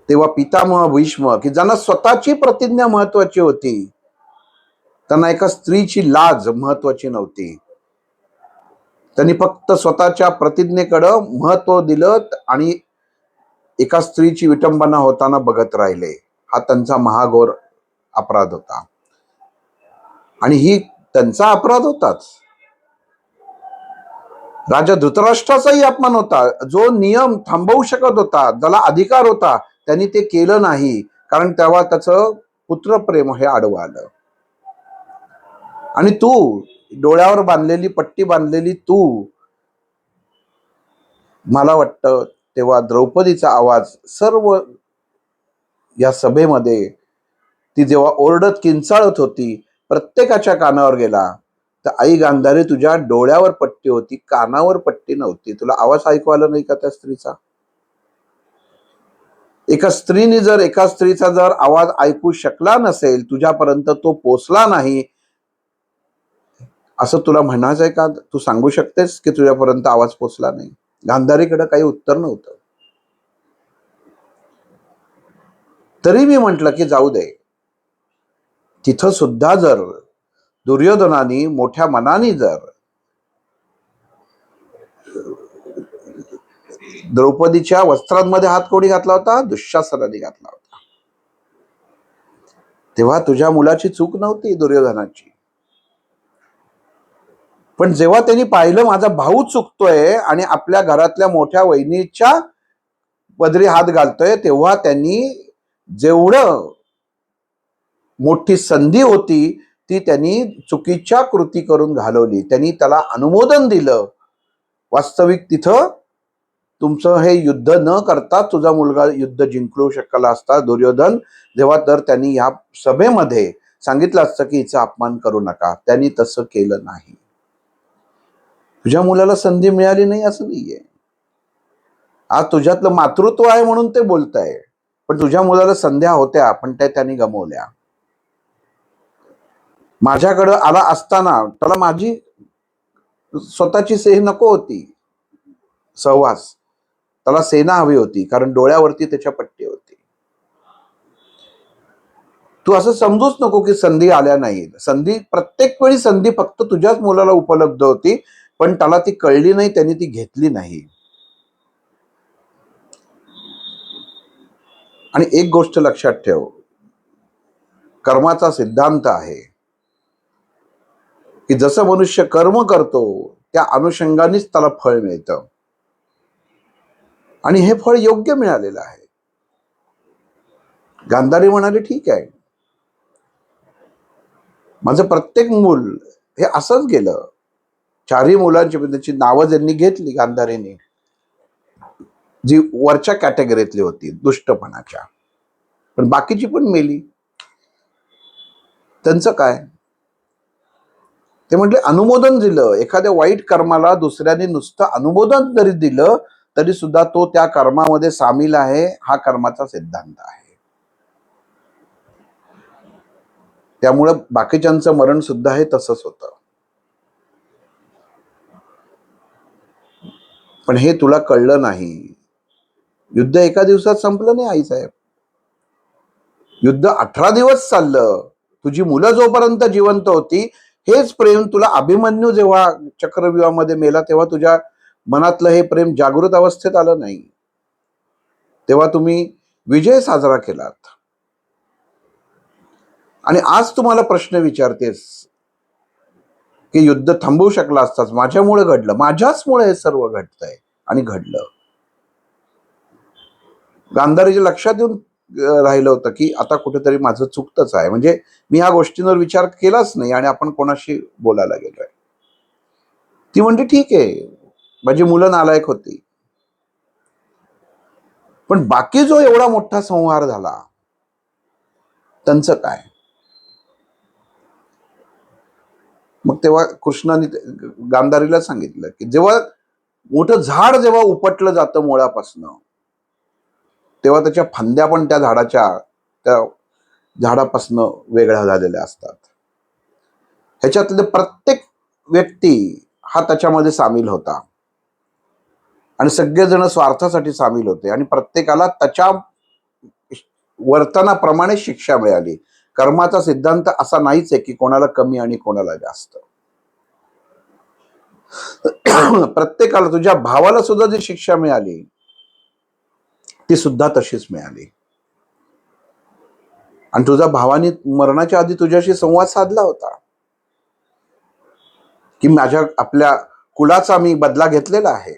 तेव्हा पितामह भीष्म की ज्यांना स्वतःची प्रतिज्ञा महत्वाची होती, त्यांना एका स्त्रीची लाज महत्वाची नव्हती, त्यांनी फक्त स्वतःच्या प्रतिज्ञेकडं महत्व दिलं आणि एका स्त्रीची विटंबना होताना बघत राहिले. हा त्यांचा महाघोर अपराध होता. आणि ही त्यांचा अपराध होताच, राजा धृतराष्ट्राचाही अपमान होता. जो नियम थांबवू शकत होता, ज्याला अधिकार होता, त्यांनी ते केलं नाही. कारण तेव्हा त्याचं पुत्रप्रेम हे आडवं आलं. आणि तू डोळ्यावर बांधलेली पट्टी बांधलेली तू, मला वाटतं तेव्हा द्रौपदीचा आवाज सर्व या सभेमध्ये ती जेव्हा ओरडत किंचाळत होती प्रत्येकाच्या कानावर गेला. तर आई गांधारी तुझ्या डोळ्यावर पट्टी होती, कानावर पट्टी नव्हती. तुला आवाज ऐकू आला नाही का त्या स्त्रीचा? एका स्त्रीचा जर आवाज ऐकू शकला नसेल, तुझ्यापर्यंत तो पोचला नाही, असं तुला म्हणायचंय का? तू सांगू शकतेस की तुझ्यापर्यंत आवाज पोचला नाही? गांधारीकडे काही उत्तर नव्हतं. तरी मी म्हटलं की जाऊ दे. तिथं सुद्धा जर दुर्योधनाने मोठ्या मनाने जर द्रौपदीच्या वस्त्रांमध्ये हात कोणी घातला होता? दुःशासनाने घातला होता. तेव्हा तुझ्या मुलाची चूक नव्हती, दुर्योधनाची. पण जेव्हा त्यांनी पाहिलं माझा भाऊ चुकतोय आणि आपल्या घरातल्या मोठ्या वहिनीच्या पदरी हात घालतोय, तेव्हा त्यांनी जेवढं मोठी संधी होती ती त्यांनी चुकीच्या कृती करून घालवली. त्यांनी त्याला अनुमोदन दिलं. वास्तविक तिथं तुमचं हे युद्ध न करता तुझा मुलगा युद्ध जिंकू शकला असता दुर्योधन, जेव्हा तर त्यांनी या सभेमध्ये सांगितलं असतं की हिचा अपमान करू नका. त्यांनी तसं केलं नाही. तुझ्या मुलाला संधी मिळाली नाही असं नाहीये. आज तुझ्यातलं मातृत्व आहे म्हणून ते बोलताय, पण तुझ्या मुलाला संध्या होत्या पण त्या त्यांनी गमावल्या. माझ्याकडं आला असताना त्याला माझी स्वतःची सेह नको होती, सहवास. त्याला सेना हवी होती, कारण डोळ्यावरती त्याच्या पट्टी होती. तू असं समजूच नको की संधी आल्या नाही. संधी प्रत्येक वेळी संधी फक्त तुझ्याच मुलाला उपलब्ध होती, पण त्याला ती कळली नाही, त्यांनी ती घेतली नाही. आणि एक गोष्ट लक्षात ठेव, कर्माचा सिद्धांत आहे की जसं मनुष्य कर्म करतो त्या अनुषंगानेच त्याला फळ मिळतं, आणि हे फळ योग्य मिळालेलं आहे. गांधारी म्हणाले, ठीक आहे, माझं प्रत्येक मूल हे असंच गेलं. चारही मुलांची त्याची नावं ज्यांनी घेतली गांधारीने, जी वरच्या कॅटेगरीतली होती दुष्टपणाच्या, पण बाकीची पण मेली. त्यांचं काय? ते म्हटले अनुमोदन दिलं. एखाद्या वाईट कर्माला दुसऱ्याने नुसतं अनुमोदन जरी दिलं तरी सुद्धा तो त्या कर्मामध्ये सामील आहे. हा कर्माचा सिद्धांत आहे. त्यामुळं बाकीच्यांचं मरण सुद्धा हे तसंच होतं. पण हे तुला कळलं नाही. युद्ध एका दिवसात संपलं नाही आईसाहेब. युद्ध 18 दिवस चाललं. तुझी मुलं जोपर्यंत जिवंत होती, हेच प्रेम तुला अभिमन्यू जेव्हा चक्रव्यूहामध्ये मेला तेव्हा तुझ्या मनातलं हे प्रेम जागृत अवस्थेत आलं नाही. तेव्हा तुम्ही विजय साजरा केलात. आणि आज तुम्हाला प्रश्न विचारतेस की युद्ध थांबवू शकला असताच, माझ्यामुळे घडलं, माझ्याचमुळे हे सर्व घडतंय आणि घडलं. गांधारीच्या लक्षात येऊन राहिलं होतं की आता कुठेतरी माझं चुकतंच आहे. म्हणजे मी ह्या गोष्टींवर विचार केलाच नाही आणि आपण कोणाशी बोलायला गेलोय. ती म्हणते ठीक आहे, माझी मुलं नालायक होती, पण बाकी जो एवढा मोठा संहार झाला त्यांचं काय? मग तेव्हा कृष्णाने गांधारीला सांगितलं की जेव्हा मोठं झाड जेव्हा उपटलं जातं मुळापासनं, तेव्हा त्याच्या फांद्या पण त्या झाडापासनं वेगळ्या झालेल्या असतात. ह्याच्यातले प्रत्येक व्यक्ती हा त्याच्यामध्ये सामील होता आणि सगळेजण स्वार्थासाठी सामील होते आणि प्रत्येकाला त्याच्या वर्तनाप्रमाणे शिक्षा मिळाली. कर्माचा सिद्धांत असा नाहीच आहे की कोणाला कमी आणि कोणाला जास्त. प्रत्येकाला, तुझ्या भावाला सुद्धा जी शिक्षा मिळाली ती सुद्धा तशीच मिळाली. आणि तुझ्या भावाने मरणाच्या आधी तुझ्याशी संवाद साधला होता की आपल्या कुलाचा मी बदला घेतलेला आहे.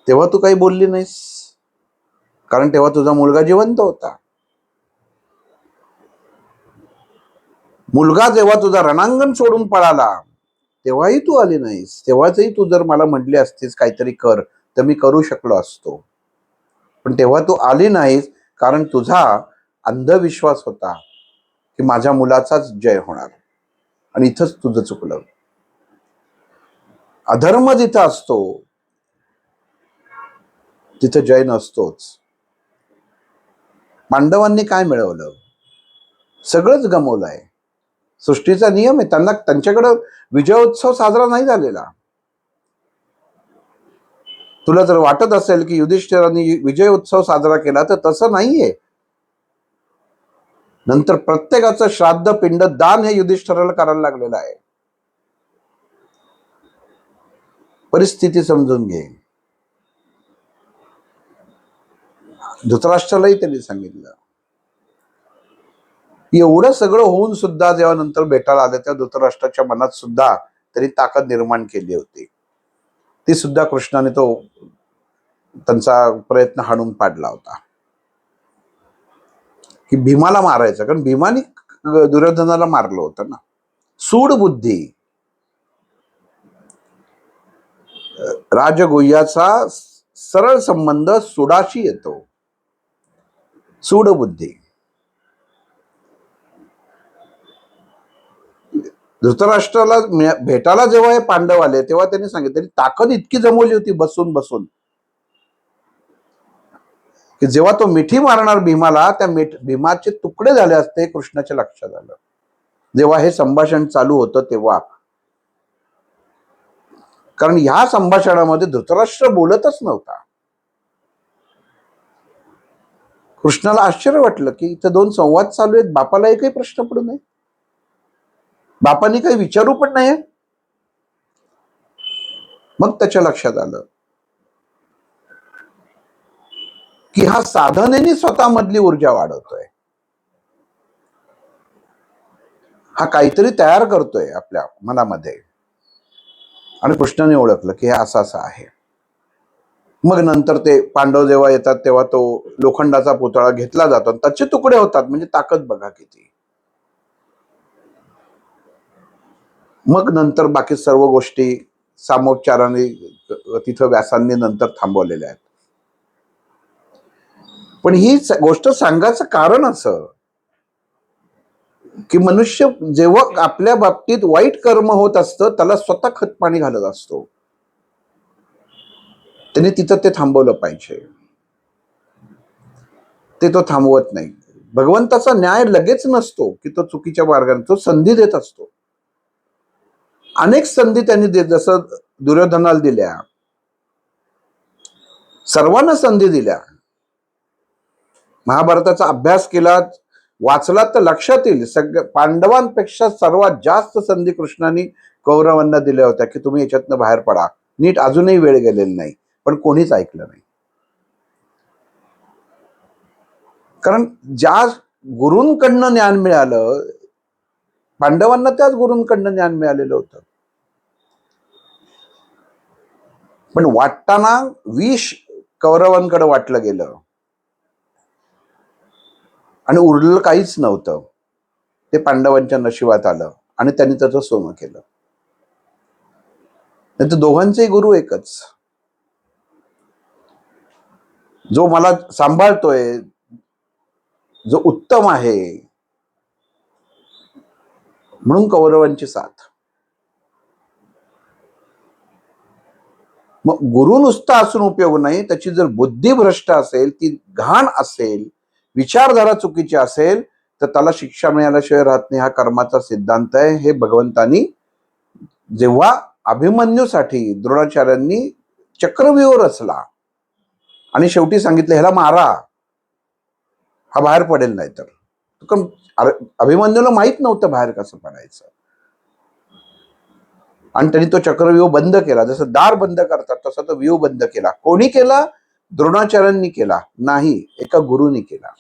तेव्हा तू काही बोलली नाहीस, कारण तेव्हा तुझा मुलगा जिवंत होता. मुलगा जेव्हा तुझा रणांगण सोडून पळाला तेव्हाही तू आली नाहीस. तेव्हाचही तू जर मला म्हटली असतीस काहीतरी कर तर मी करू शकलो असतो, पण तेव्हा तू आली नाहीस कारण तुझा अंधविश्वास होता की माझ्या मुलाचाच जय होणार. आणि इथंच तुझं चुकलं. अधर्म जिथं असतो तिथं जय नसतोच. पांडवांनी काय मिळवलं? सगळंच गमवलंय. सृष्टीचा नियम आहे, त्यांच्याकडं विजयोत्सव साजरा नाही झालेला. तुला जर वाटत असेल की युधिष्ठिरांनी विजयोत्सव साजरा केला तर तसं नाहीये. नंतर प्रत्येकाचं श्राद्ध पिंड दान हे युधिष्ठिराला करायला लागलेलं आहे. परिस्थिती समजून घे. धृतराष्ट्रालाही त्यांनी सांगितलं. एवढं सगळं होऊन सुद्धा जेव्हा नंतर भेटायला आले तेव्हा धृतराष्ट्राच्या मनात सुद्धा तरी ताकद निर्माण केली होती. ती सुद्धा कृष्णाने त्यांचा प्रयत्न हाणून पाडला होता. की भीमाला मारायचं, कारण भीमाने दुर्योधनाला मारलं होतं ना. सूड बुद्धी, राजगुह्याचा सरळ संबंध सुडाशी येतो. सूड बुद्धी. धृतराष्ट्राला भेटायला जेव्हा हे पांडव आले तेव्हा त्यांनी सांगितलं ताकद इतकी जमवली होती बसून बसून की जेव्हा तो मिठी मारणार भीमाला, त्या भीमाचे तुकडे झाले असते. कृष्णाच्या लक्षात आलं जेव्हा हे संभाषण चालू होतं तेव्हा. कारण ह्या संभाषणामध्ये धृतराष्ट्र बोलतच नव्हता. कृष्णाला आश्चर्य वाटलं की इथं दोन संवाद चालू आहेत, बापाला एकही प्रश्न पडू नये, बापांनी काही विचारू पण नाही. मग त्याच्या लक्षात आलं की हा साधनेने स्वतःमधली ऊर्जा वाढवतोय, हा काहीतरी तयार करतोय आपल्या मनामध्ये. आणि कृष्णाने ओळखलं की हे असं असं आहे. मग नंतर ते पांडव जेव्हा येतात तेव्हा तो लोखंडाचा पुतळा घेतला जातो, त्याचे तुकडे होतात. म्हणजे ताकद बघा किती. मग नंतर बाकी सर्व गोष्टी सामोपचाराने तिथं व्यासांनी नंतर थांबवलेल्या आहेत. पण ही गोष्ट सांगायचं कारण असं की मनुष्य जेव्हा आपल्या बाबतीत वाईट कर्म होत असतं त्याला स्वतः खतपाणी घालत असतो. त्याने तिथं ते थांबवलं पाहिजे, ते तो थांबवत नाही. भगवंताचा न्याय लगेच नसतो की तो चुकीच्या मार्गाने, तो संधी देत असतो. अनेक संधी त्यांनी जसं दुर्योधनाला दिल्या, सर्वांना संधी दिल्या. महाभारताचा अभ्यास केला, वाचला तर लक्षात येईल सगळ्या पांडवांपेक्षा सर्वात जास्त संधी कृष्णाने कौरवांना दिल्या होत्या की तुम्ही याच्यातनं बाहेर पडा. नीट अजूनही वेळ गेलेली नाही, पण कोणीच ऐकलं नाही. कारण ज्या गुरूंकडनं ज्ञान मिळालं, पांडवांना त्याच गुरूंकडनं ज्ञान मिळालेलं होतं. पण वाटताना विष कौरवांकडे वाटलं गेलं आणि उरलेलं काहीच नव्हतं. ते पांडवांच्या नशिबात आलं आणि त्यांनी त्याचं सोनं केलं. नाही तर दोघांचेही गुरु एकच, जो मला सांभाळतोय, जो उत्तम आहे, म्हणून कौरवांची साथ. मग गुरु नुसता असून उपयोग नाही, त्याची जर बुद्धी भ्रष्ट असेल, ती घाण असेल, विचारधारा चुकीची असेल, तर त्याला शिक्षा मिळाल्याशिवाय राहत नाही. हा कर्माचा सिद्धांत आहे. हे भगवंतांनी जेव्हा अभिमन्यूसाठी द्रोणाचार्यांनी चक्रव्यूह रचला आणि शेवटी सांगितलं ह्याला मारा, हा बाहेर पडेल नाही तर. अभिमन्यूला माहित नव्हतं बाहेर कसं पडायचं, आणि त्यांनी तो चक्रव्यूह बंद केला. जसं दार बंद करतात तसा तो व्यूह बंद केला. कोणी केला? द्रोणाचार्यांनी केला नाही, एका गुरुनी केला.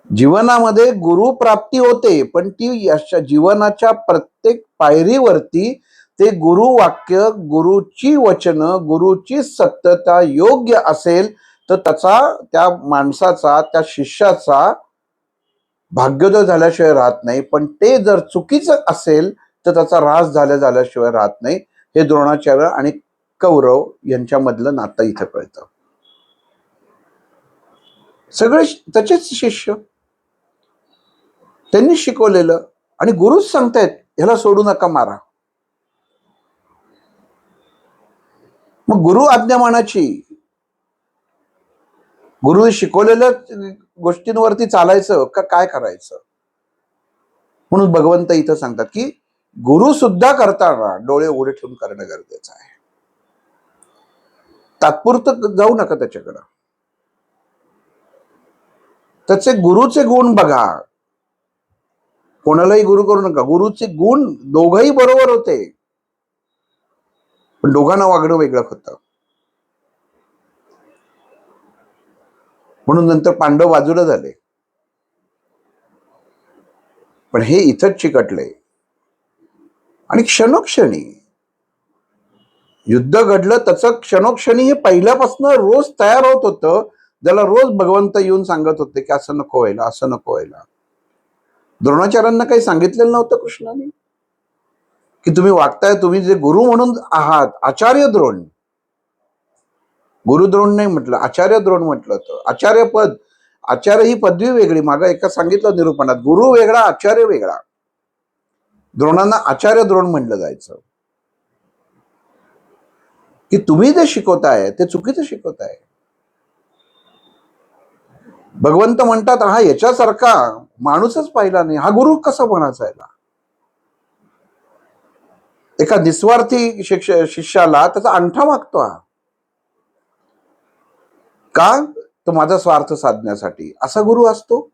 जीवनामध्ये गुरु प्राप्ती होते, पण ती जीवनाच्या प्रत्येक पायरीवरती ते गुरु वाक्य, गुरुची वचन, गुरुची सत्यता योग्य असेल तर त्याचा, त्या माणसाचा, त्या शिष्याचा भाग्योदय झाल्याशिवाय राहत नाही. पण ते जर चुकीचं असेल तर त्याचा ऱ्हास झाल्याशिवाय राहत नाही. हे द्रोणाचार्य आणि कौरव यांच्यामधलं नातं इथं कळतं. सगळे त्याचेच शिष्य, त्यांनी शिकवलेलं, आणि गुरुच सांगतायत ह्याला सोडू नका, मारा. मग गुरु आज्ञामानाची, गुरु शिकवलेल्या गोष्टींवरती चालायचं का काय करायचं? म्हणून भगवंत इथं सांगतात की गुरु सुद्धा करताना डोळे उघडे ठेवून करणं गरजेचं आहे. तात्पुरतं जाऊ नका त्याच्याकडं. त्याचे गुरुचे गुण बघा, कोणालाही गुरु करू नका. गुरुचे गुण दोघंही बरोबर होते, पण दोघांना वागणं वेगळं होतं. म्हणून नंतर पांडव बाजूला झाले. पण हे इथंच चिकटले. आणि क्षणोक्षणी युद्ध घडलं, त्याचं क्षणोक्षणी हे पहिल्यापासून रोज तयार होत होतं. ज्याला रोज भगवंत येऊन सांगत होते की असं नको व्हायला, असं नको व्हायला. द्रोणाचार्यांना काही सांगितलेलं नव्हतं कृष्णाने की तुम्ही वागताय, तुम्ही जे गुरु म्हणून आहात, आचार्य द्रोण, गुरुद्रोण नाही म्हटलं, आचार्य द्रोण म्हटलं होतं. आचार्य पद, आचार्य ही पदवी वेगळी. मागं एका सांगितलं निरूपणात, गुरु वेगळा, आचार्य वेगळा. द्रोणांना आचार्य द्रोण म्हणलं जायचं की तुम्ही जे शिकवताय ते चुकीचं शिकवताय. भगवंत म्हणतात हा याच्यासारखा माणूसच पाहिला नाही, हा गुरु कसा म्हणायचा याला. एका निस्वार्थी शिष्याला त्याचा अंगठा मागतो हा, का तो माझा स्वार्थ साधण्यासाठी. असा गुरु असतो.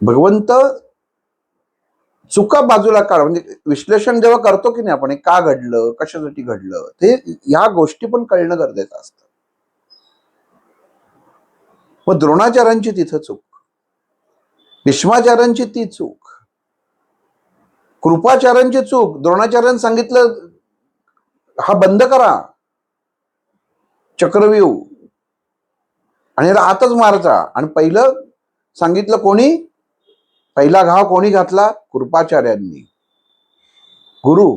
भगवंत चुका बाजूला काढ, म्हणजे विश्लेषण जेव्हा करतो की नाही आपण, हे का घडलं, कशासाठी घडलं, ते ह्या गोष्टी पण कळणं गरजेचं असतं. मग द्रोणाचार्यांची तिथं चूक, भीष्माचार्यांची ती चूक, कृपाचार्यांची चूक. द्रोणाचार्यांनी सांगितलं हा बंद करा चक्रव्यूह आणि आतच मारायचा. आणि पहिलं सांगितलं कोणी, पहिला घाव कोणी घातला, कृपाचार्यांनी, गुरु.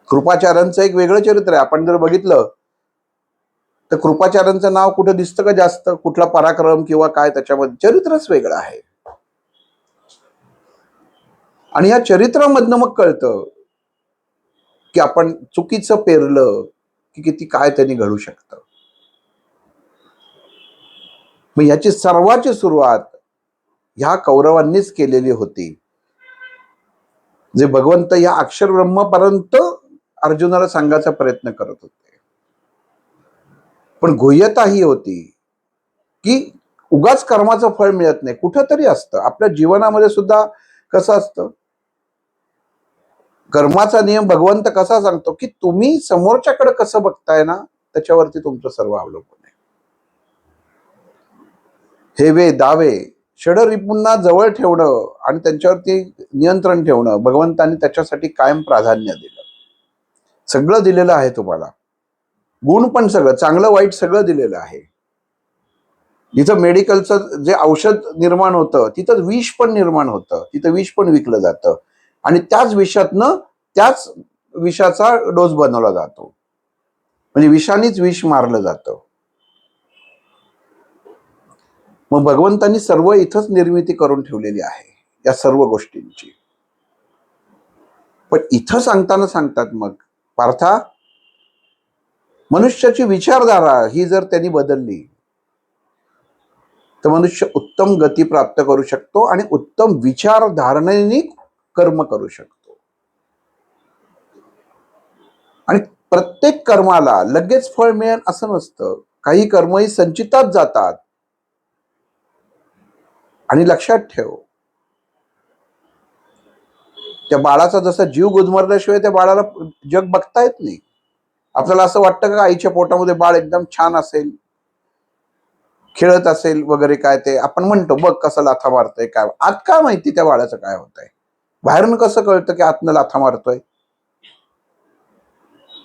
कृपाचार्यांचं एक वेगळं चरित्र आहे. आपण जर बघितलं तर कृपाचार्यांचं नाव कुठं दिसतं का जास्त, कुठला पराक्रम किंवा काय, त्याच्यामध्ये चरित्रच वेगळं आहे. आणि या चरित्रामधनं मग कळतं की आपण चुकीचं पेरलं की किती काय त्यांनी घडू शकतं. मग याची सर्वाची सुरुवात ह्या कौरवांनीच केलेली होती, जे भगवंत या अक्षर ब्रह्मापर्यंत अर्जुनाला सांगायचा प्रयत्न करत होते. पण गुह्यता ही होती की उगाच कर्माचं फळ मिळत नाही, कुठंतरी असतं. आपल्या जीवनामध्ये सुद्धा कसं असतं, कर्माचा नियम भगवंत कसा सांगतो की तुम्ही समोरच्याकडे कसं बघताय ना, त्याच्यावरती तुमचं सर्व अवलंबून आहे. हेवे दावे षडरिपूंना जवळ ठेवणं आणि त्यांच्यावरती नियंत्रण ठेवणं, भगवंतांनी त्याच्यासाठी कायम प्राधान्य दिलं. सगळं दिलेलं आहे तुम्हाला, गुण पण सगळं, चांगलं वाईट सगळं दिलेलं आहे. जिथं मेडिकलचं जे औषध निर्माण होतं तिथं विष पण निर्माण होतं, तिथं विष पण विकलं जातं आणि त्याच विषातनं त्याच विषाचा डोस बनवला जातो, म्हणजे विषानीच विष मारलं जातं. मग भगवंतांनी सर्व इथंच निर्मिती करून ठेवलेली आहे या सर्व गोष्टींची. पण इथं सांगतात मग पार्था, मनुष्याची विचारधारा ही जर त्यांनी बदलली तर मनुष्य उत्तम गती प्राप्त करू शकतो आणि उत्तम विचारधारणेने कर्म करू शकतो. आणि प्रत्येक कर्माला लगेच फळ मिळेल असं नसतं, काही कर्मही संचितात जातात. आणि लक्षात ठेव, त्या बाळाचा जसा जीव गुदमरल्याशिवाय त्या बाळाला जग बघता येत नाही. आपल्याला असं वाटतं का आईच्या पोटामध्ये बाळ एकदम छान असेल, खेळत असेल वगैरे, काय ते आपण म्हणतो बघ कसं लाथा मारतोय, काय आत काय माहिती त्या बाळाचं काय होतंय, बाहेरून कसं कळतं की आतनं लाथा मारतोय.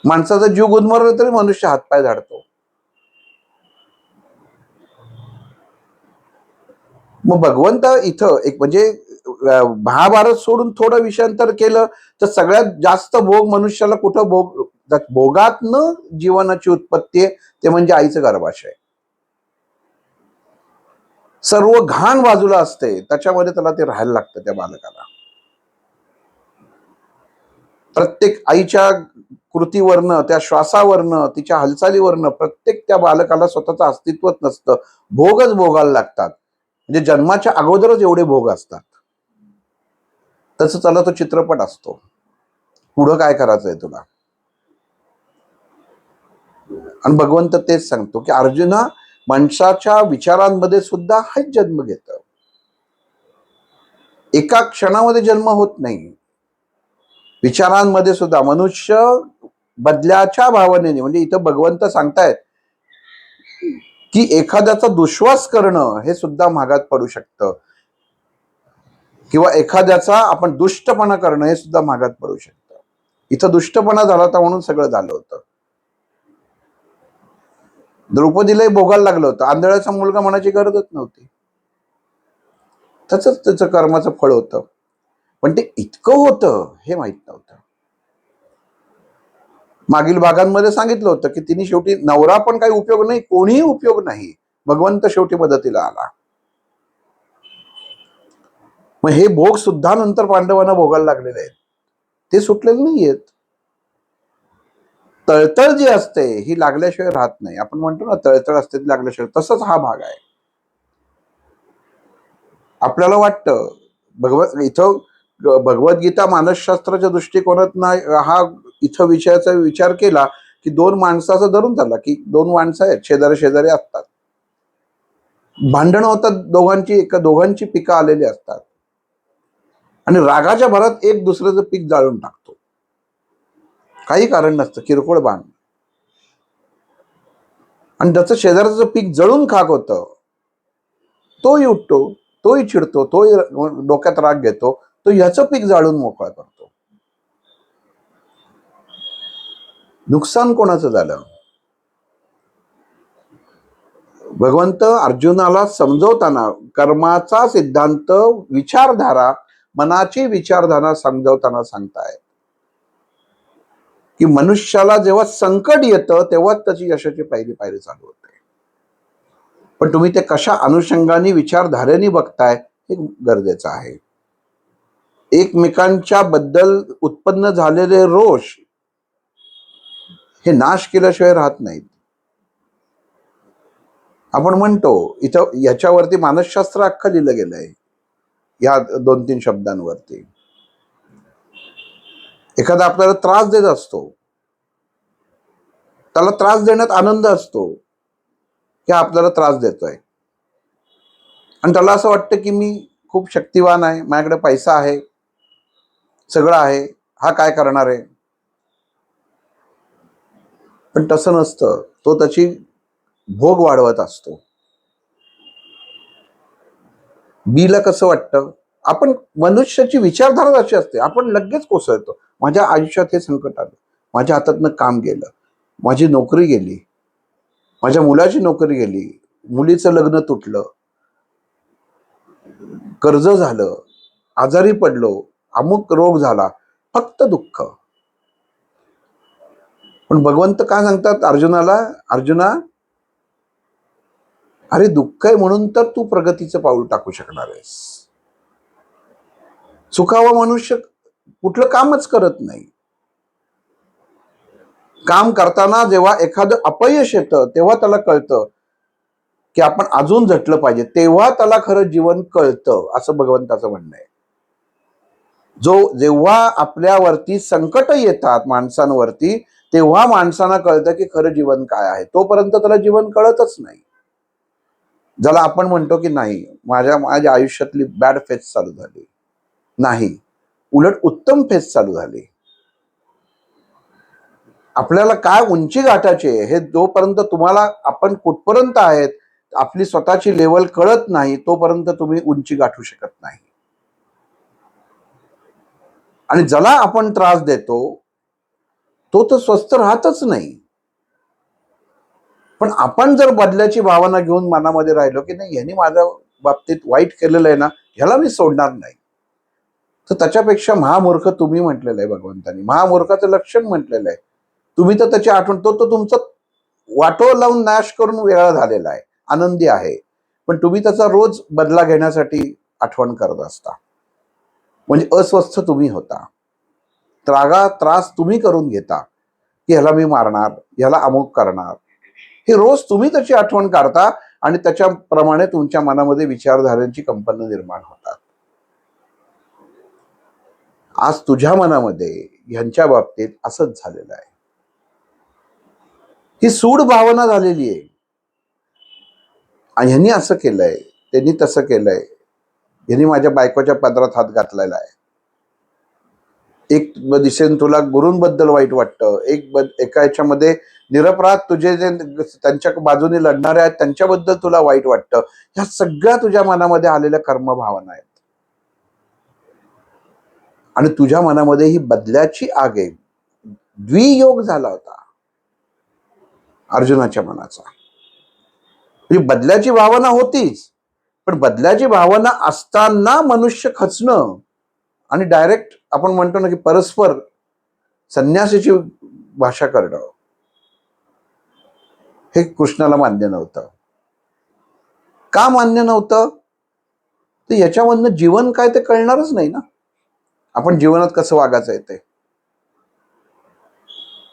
माणसाचा जीव गुदमरला तरी मनुष्य हातपाय झाडतो. मग भगवंत इथं एक म्हणजे महाभारत सोडून थोडं विषयांतर केलं तर सगळ्यात जास्त भोग मनुष्याला कुठं भोगातनं जीवनाची उत्पत्ती आहे, ते म्हणजे आईचं गर्भाशय. सर्व घाण बाजूला असते, त्याच्यामध्ये त्याला ते राहायला लागतं त्या बालकाला. प्रत्येक आईच्या कृतीवरनं, त्या श्वासावरनं, तिच्या हालचालीवरनं प्रत्येक त्या बालकाला स्वतःचं अस्तित्वच नसतं, भोगच भोगायला लागतात. म्हणजे जन्माच्या अगोदरच एवढे भोग असतात. तसं चला तो चित्रपट असतो, पुढं काय करायचंय तुला. आणि भगवंत तेच सांगतो की अर्जुना, माणसाच्या विचारांमध्ये सुद्धा हाच जन्म घेतं, एका क्षणामध्ये जन्म होत नाही. विचारांमध्ये सुद्धा मनुष्य बदल्याच्या भावनेने, म्हणजे इथं भगवंत सांगतायत की एखाद्याचा दुश्वास करणं हे सुद्धा महागात पडू शकतं, किंवा एखाद्याचा आपण दुष्टपणा करणं हे सुद्धा महागात पडू शकतं. इथं दुष्टपणा झाला होता म्हणून सगळं झालं होतं. द्रौपदीलाही भोगायला लागलं होतं. आंधळ्याचा मुलगा म्हणायची गरजच नव्हती. तसंच त्याचं कर्माचं फळ होतं. पण ते इतकं होतं हे माहित नव्हतं. मागील भागांमध्ये सांगितलं होतं की तिने शेवटी नवरा पण काही उपयोग नाही, कोणीही उपयोग नाही, भगवंत शेवटी मदतीला आला. मग हे भोग सुद्धा नंतर पांडवांना भोगायला लागलेले आहेत, ते सुटलेले नाहीयेत. तळतळ जी असते ही लागल्याशिवाय राहत नाही. आपण म्हणतो ना तळतळ असते ती लागल्याशिवाय, तसंच हा भाग आहे. आपल्याला वाटतं इथं भगवद्गीता मानसशास्त्राच्या दृष्टिकोनात हा इथं विषयाचा विचार केला की दोन माणसाचं धरून झाला की दोन माणसं आहेत, शेजारी शेजारी असतात, भांडणं होतात, दोघांची पिकं आलेली असतात आणि रागाच्या भरात एक दुसऱ्याचं पीक जाळून टाकतो, काही कारण नसतं, किरकोळ बाण. आणि त्याचं शेजारचं पीक जळून खाक होतं, तोही उठतो, तोही चिडतो, तोही डोक्यात राग घेतो, तो ह्याचं पीक जाळून मोकळा करतो. नुकसान कोणाचं झालं? भगवंत अर्जुनाला समजवताना कर्माचा सिद्धांत, विचारधारा, मनाची विचारधारा समजवताना सांगतायत की मनुष्याला जेव्हा संकट येतं तेव्हाच त्याची यशाची पहिली पायरी चालू होते. पण तुम्ही ते कशा अनुषंगाने विचारधारेने बघताय हे गरजेचं आहे. एकमेकांच्या बद्दल उत्पन्न झालेले रोष हे नाश केल्याशिवाय राहत नाहीत. आपण म्हणतो इथं याच्यावरती मानसशास्त्र अख्खं लिहिलं गेलंय, या 2-3 शब्दांवरती. एखादा आपल्याला त्रास देत असतो, त्याला त्रास देण्यात आनंद असतो की आपल्याला त्रास देतोय, आणि त्याला असं वाटतं की मी खूप शक्तिवान आहे, माझ्याकडे पैसा आहे, सगळं आहे, हा काय करणार आहे. पण तसं नसतं, तो त्याची भोग वाढवत असतो. बीला कसं वाटतं, आपण मनुष्याची विचारधारा अशी असते, आपण लगेच कोसळतो. माझ्या आयुष्यात हे संकट आलं, माझ्या हातातनं काम गेलं, माझी नोकरी गेली, माझ्या मुलाची नोकरी गेली, मुलीचं लग्न तुटलं, कर्ज झालं, आजारी पडलो, अमुक रोग झाला, फक्त दुःख. पण भगवंत काय सांगतात अर्जुनाला, अर्जुना अरे दुःख आहे म्हणून तर तू प्रगतीचं पाऊल टाकू शकणार आहेस. सुखावा मनुष्य कुठलं कामच करत नाही. काम करताना जेव्हा एखादं अपयश येतं तेव्हा त्याला कळतं की आपण अजून झटलं पाहिजे, तेव्हा त्याला खरं जीवन कळतं, असं भगवंताचं म्हणणं आहे. जेव्हा आपल्यावरती संकट येतात माणसांवरती, तेव्हा माणसांना कळतं की खरं जीवन काय आहे. तोपर्यंत त्याला जीवन कळतच नाही. ज्याला आपण म्हणतो की नाही माझ्या आयुष्यातली बॅड फेज चालू झाली, नाही, उलट उत्तम फेज चालू झाली. आपल्याला काय उंची गाठायची हे जोपर्यंत तुम्हाला आपण कुठपर्यंत आहेत आपली स्वतःची लेवल कळत नाही तोपर्यंत तुम्ही उंची गाठू शकत नाही. आणि ज्याला आपण त्रास देतो तो तर स्वस्थ राहतच नाही. पण आपण जर बदल्याची भावना घेऊन मनामध्ये राहिलो की नाही ह्यानी माझ्या बाबतीत वाईट केलेलं आहे ना, ह्याला मी सोडणार नाही, तर त्याच्यापेक्षा महामूर्ख तुम्ही म्हटलेलं आहे भगवंतानी, महामूर्खाचं लक्षण म्हटलेलं आहे. तुम्ही तर त्याची आठवण, तो तुमचं वाटोळ लावून नाश करून वेगळा झालेला आहे, आनंदी आहे, पण तुम्ही त्याचा रोज बदला घेण्यासाठी आठवण करत असता. म्हणजे अस्वस्थ तुम्ही होता, त्रास तुम्ही करून घेता की ह्याला मी मारणार, ह्याला अमुक करणार, हे रोज तुम्ही त्याची आठवण काढता आणि त्याच्याप्रमाणे तुमच्या मनामध्ये विचारधारांची कंपनं निर्माण होतात. आज तुझ्या मनामध्ये ह्यांच्या बाबतीत असंच झालेलं आहे. ही सूड भावना झालेली आहे. आणि ह्यांनी असं केलंय, त्यांनी तसं केलंय, ह्यांनी माझ्या बायकोच्या पदरात हात घातलेला आहे. एक दिशेने तुला गुरूंबद्दल वाईट वाटतं, एका याच्यामध्ये निरपराध तुझे जे त्यांच्या बाजूने लढणारे आहेत त्यांच्याबद्दल तुला वाईट वाटतं. ह्या सगळ्या तुझ्या मनामध्ये आलेल्या कर्मभावना आहेत आणि तुझ्या मनामध्ये ही बदल्याची आग आहे. द्वियोग झाला होता अर्जुनाच्या मनाचा. म्हणजे बदल्याची भावना होतीच, पण बदल्याची भावना असताना मनुष्य खचणं आणि डायरेक्ट आपण म्हणतो ना की परस्पर संन्यासाची भाषा करणं, हे कृष्णाला मान्य नव्हतं. का मान्य नव्हतं? तर याच्यामधनं जीवन काय ते कळणारच नाही ना. आपण जीवनात कसं वागायचं आहे ते.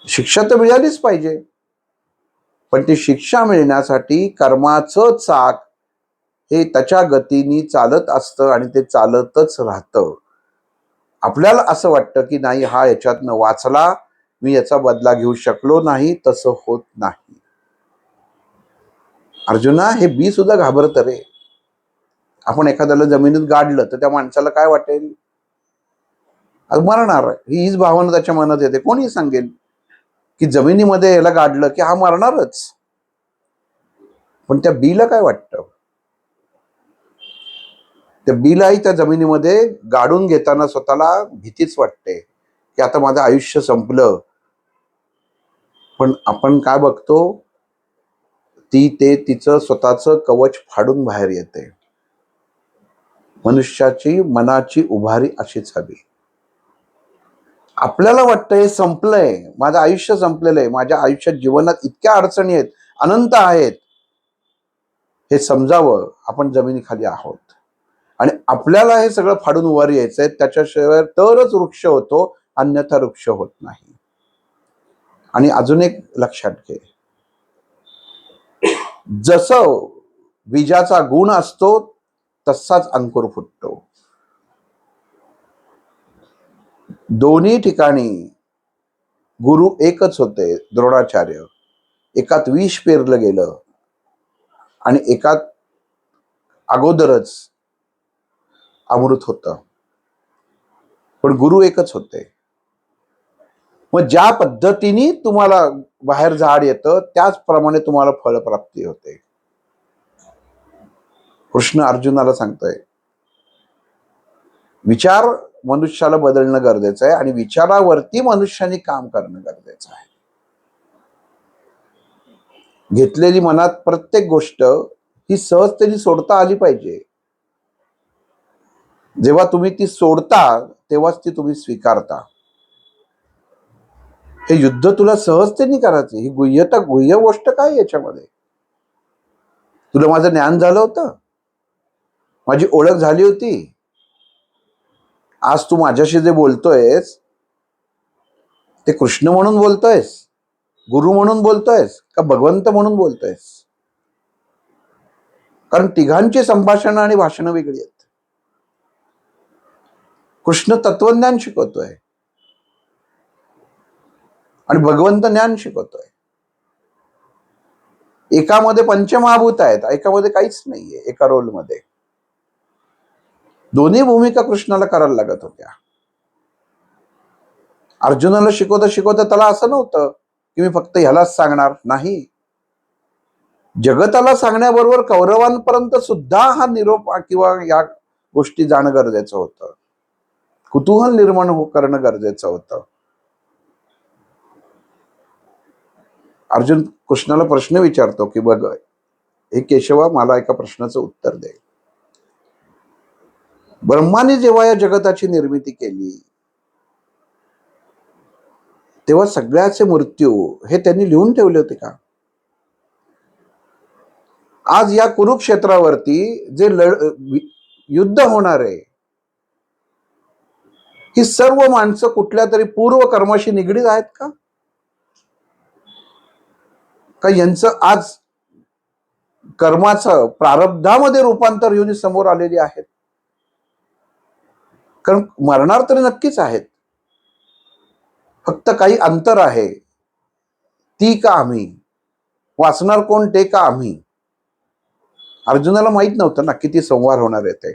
शिक्षा तर मिळालीच पाहिजे, पण ती शिक्षा मिळण्यासाठी कर्माचं चाक हे त्याच्या गतीने चालत असतं आणि ते चालतच राहतं. आपल्याला असं वाटतं की नाही, हा याच्यातनं वाचला, मी याचा बदला घेऊ शकलो नाही. तसं होत नाही. अर्जुना, हे बी सुद्धा घाबरत रे. आपण एखाद्याला जमिनीत गाडलं तर त्या माणसाला काय वाटेल? मरणार, हीच भावना त्याच्या मनात येते. कोणी सांगेल की जमिनीमध्ये याला गाडलं की हा मरणारच, पण त्या बीला काय वाटतं? त्या बीलाही त्या जमिनीमध्ये गाडून घेताना स्वतःला भीतीच वाटते की आता माझं आयुष्य संपलं. पण आपण काय बघतो, ती ते तिचं स्वतःचं कवच फाडून बाहेर येते. मनुष्याची मनाची उभारी अशीच हवी. आपल्याला वाटतं हे संपलंय, माझं आयुष्य संपलेलं आहे, माझ्या आयुष्यात जीवनात इतक्या अडचणी आहेत, अनंत आहेत, हे समजावं आपण जमिनीखाली आहोत. आणि आपल्याला हे सगळं फाडून वर यायचंय, त्याच्याशिवाय तरच वृक्ष होतो, अन्यथा वृक्ष होत नाही. आणि अजून एक लक्षात घे, जसं बीजाचा गुण असतो तसाच अंकुर फुटतो. दोन्ही ठिकाणी गुरु एकच होते, द्रोणाचार्य. एकात विष पेरलं गेलं आणि एकात अगोदरच अमृत होतं, पण गुरु एकच होते. मग ज्या पद्धतीने तुम्हाला बाहेर झाड येतं त्याचप्रमाणे तुम्हाला फळप्राप्ती होते. कृष्ण अर्जुनाला सांगतोय, विचार मनुष्याला बदलणं गरजेचं आहे आणि विचारावरती मनुष्याने काम करणं गरजेचं आहे. घेतलेली मनात प्रत्येक गोष्ट ही सहजतेने सोडता आली पाहिजे. जेव्हा तुम्ही ती सोडता तेव्हाच ती तुम्ही स्वीकारता. हे युद्ध तुला सहजतेने करायचं, ही गुह्य गोष्ट काय याच्यामध्ये? तुला माझं ज्ञान झालं होतं, माझी ओळख झाली होती. आज तू माझ्याशी जे बोलतोयस ते कृष्ण म्हणून बोलतोयस, गुरु म्हणून बोलतोयस का भगवंत म्हणून बोलतोयस? कारण तिघांची संभाषणं आणि भाषणं वेगळी आहेत. कृष्ण तत्वज्ञान शिकवतोय आणि भगवंत ज्ञान शिकवतोय. एकामध्ये पंचमहाभूत आहेत, एकामध्ये काहीच नाहीये. एका रोलमध्ये दोन्ही भूमिका कृष्णाला करायला लागत होत्या. अर्जुनाला शिकवता शिकवता त्याला असं नव्हतं की मी फक्त ह्यालाच सांगणार नाही, जगताला सांगण्याबरोबर कौरवांपर्यंत सुद्धा हा निरोप किंवा या गोष्टी जाणं गरजेचं होतं. कुतूहल निर्माण करणं गरजेचं होतं. अर्जुन कृष्णाला प्रश्न विचारतो की बघ हे केशवा, मला एका प्रश्नाचं उत्तर दे. ब्रह्माने जेव्हा या जगताची निर्मिती केली तेव्हा सगळ्याचे मृत्यू हे त्यांनी लिहून ठेवले होते का? आज या कुरुक्षेत्रावरती जे युद्ध होणार आहे, ही सर्व माणसं कुठल्या तरी पूर्व कर्माशी निगडीत आहेत का? यांचं आज कर्माचं प्रारब्धामध्ये रूपांतर येऊन समोर आलेली आहेत? कारण मरणार तरी नक्कीच आहेत, फक्त काही अंतर आहे. ती का आम्ही, वाचणार कोण ते का आम्ही? अर्जुनाला माहित नव्हतं ना किती संवार होणार आहे ते.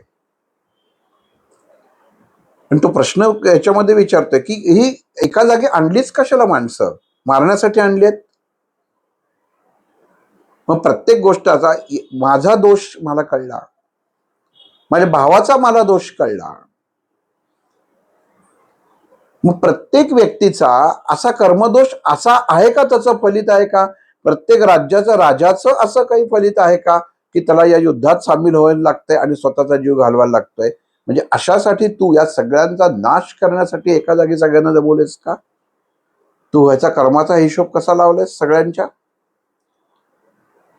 पण तो प्रश्न याच्यामध्ये विचारतोय की ही एका जागी आणलीच कशाला माणसं? मारण्यासाठी आणली आहेत? मग प्रत्येक गोष्टाचा माझा दोष मला कळला, माझ्या भावाचा मला दोष कळला. मग प्रत्येक व्यक्तीचा असा कर्मदोष असा आहे का, त्याचं फलित आहे का? प्रत्येक राज्याचं राजाचं असं काही फलित आहे का की त्याला या युद्धात सामील व्हायला लागतंय आणि स्वतःचा जीव घालवायला लागतोय? म्हणजे अशासाठी तू या सगळ्यांचा नाश करण्यासाठी एका जागी सगळ्यांना जमवलेस का? तू ह्याचा कर्माचा हिशोब कसा लावलायस सगळ्यांच्या?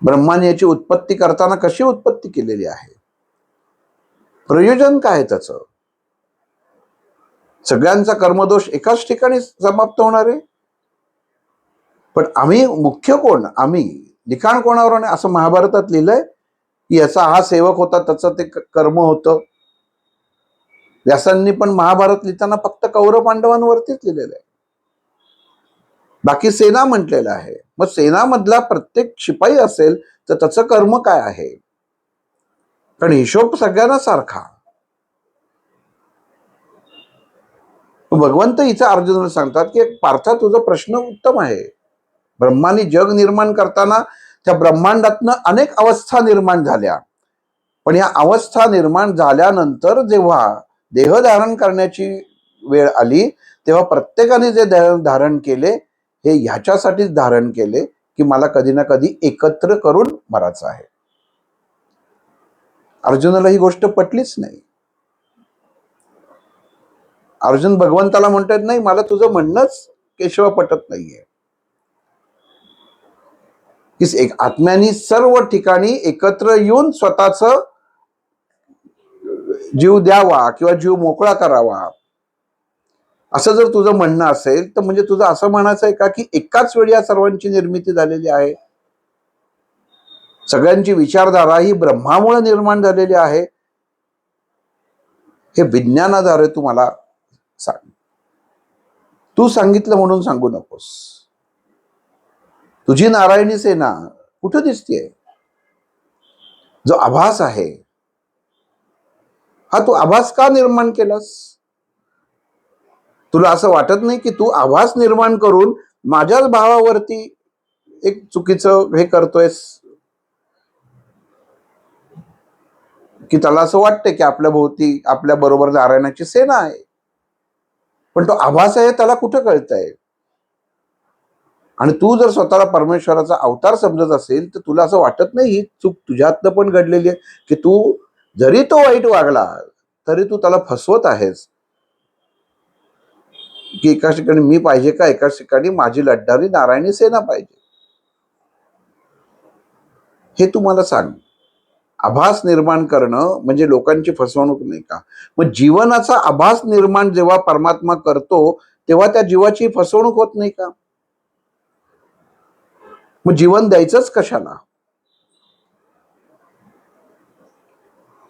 ब्रह्माने याची उत्पत्ती करताना कशी उत्पत्ती केलेली आहे? प्रयोजन काय त्याचं? सगळ्यांचा कर्मदोष एकाच ठिकाणी समाप्त होणार आहे. पण आम्ही मुख्य कोण? आम्ही लिखाण कोणावर असं महाभारतात लिहिलंय की याचा हा सेवक होता, त्याचं ते कर्म होतं. व्यासांनी पण महाभारत लिहिताना फक्त कौरव पांडवांवरतीच लिहिलेलं आहे. बाकी सेना म्हटलेलं आहे. मग सेनामधला प्रत्येक शिपाई असेल तर त्याचं कर्म काय आहे? कारण हिशोब सगळ्यांना सारखा. भगवंत इथं अर्जुनाला सांगतात की पार्था तुझा प्रश्न उत्तम आहे. ब्रह्माने जग निर्माण करताना त्या ब्रह्मांडातनं अनेक अवस्था निर्माण झाल्या. पण या अवस्था निर्माण झाल्यानंतर जेव्हा देह धारण करण्याची वेळ आली तेव्हा प्रत्येकाने जे देह धारण केले हे ह्याच्यासाठीच धारण केले की मला कधी ना कधी एकत्र करून मरायचं आहे. अर्जुनाला ही गोष्ट पटलीच नाही. अर्जुन भगवंताला म्हणतात नाही, मला तुझं म्हणणंच केशव पटत नाहीये की एक आत्म्यानी सर्व ठिकाणी एकत्र येऊन स्वतःच जीव द्यावा किंवा जीव मोकळा करावा, असं जर तुझं म्हणणं असेल तर म्हणजे तुझं असं म्हणायचं आहे का की एकाच वेळी या सर्वांची निर्मिती झालेली आहे? सगळ्यांची विचारधारा ही ब्रह्मामुळे निर्माण झालेली आहे. हे विज्ञानाद्वारे तू मला सांग. तू सांगितलं म्हणून सांगू नकोस. तुझी नारायणी सेना कुठे दिसतेय? जो आभास आहे हा तू आभास का निर्माण केलास? तुला असं वाटत नाही की तू आभास निर्माण करून माझ्याच भावावरती एक चुकीचं हे करतोयस? की त्याला असं वाटतंय की आपल्या भोवती आपल्या बरोबर नारायणाची सेना आहे, पण तो आभास आहे त्याला कुठं कळतंय? आणि तू जर स्वतःला परमेश्वराचा अवतार समजत असेल तर तुला असं वाटत नाही ही चूक तुझ्यातनं पण घडलेली आहे की तू जरी तो वाईट वागला तरी तू त्याला फसवत आहेस की एका ठिकाणी मी पाहिजे का, एका ठिकाणी माझी लढणारी नारायणी सेना पाहिजे? हे तू मला सांग. आभास निर्माण करणं म्हणजे लोकांची फसवणूक नाही का? मग जीवनाचा आभास निर्माण जेव्हा परमात्मा करतो तेव्हा त्या जीवाची फसवणूक होत नाही का? मग जीवन द्यायचंच कशाला?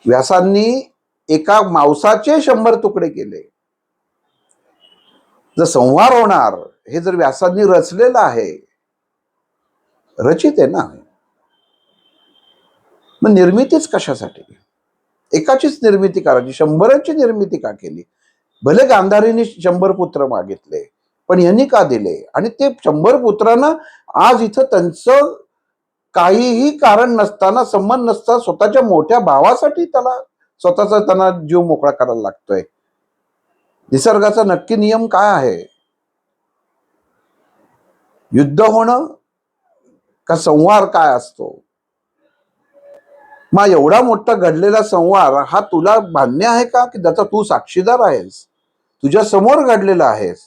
व्यासांनी एका मांसाचे 100 तुकडे केले. जर संहार होणार हे जर व्यासांनी रचलेलं आहे, रचित आहे ना, मग निर्मितीच कशासाठी? एकाचीच निर्मिती करायची, 100ची निर्मिती का केली? भले गांधारीने 100 पुत्र मागितले पण यांनी का दिले? आणि ते 100 पुत्रांना आज इथं त्यांचं काहीही कारण नसताना, संबंध नसता स्वतःच्या मोठ्या भावासाठी त्याला स्वतःचा त्यांना जीव मोकळा करायला लागतोय. निसर्गाचा नक्की नियम काय आहे? युद्ध होणं का संहार काय असतो? मग एवढा मोठा घडलेला संहार हा तुला मान्य आहे का की त्याचा तू साक्षीदार आहेस, तुझ्या समोर घडलेला आहेस?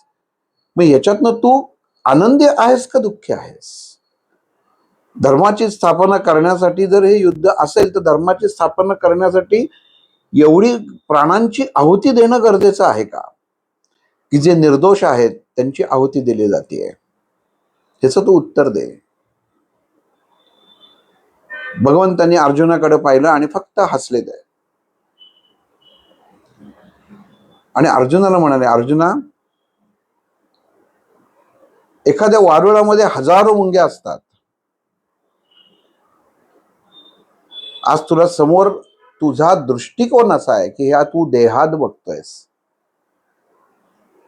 मग याच्यातनं तू आनंदी आहेस का दुःखी आहेस? धर्माची स्थापना करण्यासाठी जर हे युद्ध असेल तर धर्माची स्थापना करण्यासाठी एवढी प्राणांची आहुती देणं गरजेचं आहे का की जे निर्दोष आहेत त्यांची आहुती दिली जाते? त्याचं तू उत्तर दे. भगवंतांनी अर्जुनाकडे पाहिलं आणि फक्त हसले ते आणि अर्जुनाला म्हणाले, अर्जुना, एखाद्या वारुळामध्ये हजारो मुंग्या असतात. आज तुला समोर तुझा दृष्टिकोन असा आहे की ह्या तू देहात बघतोयस,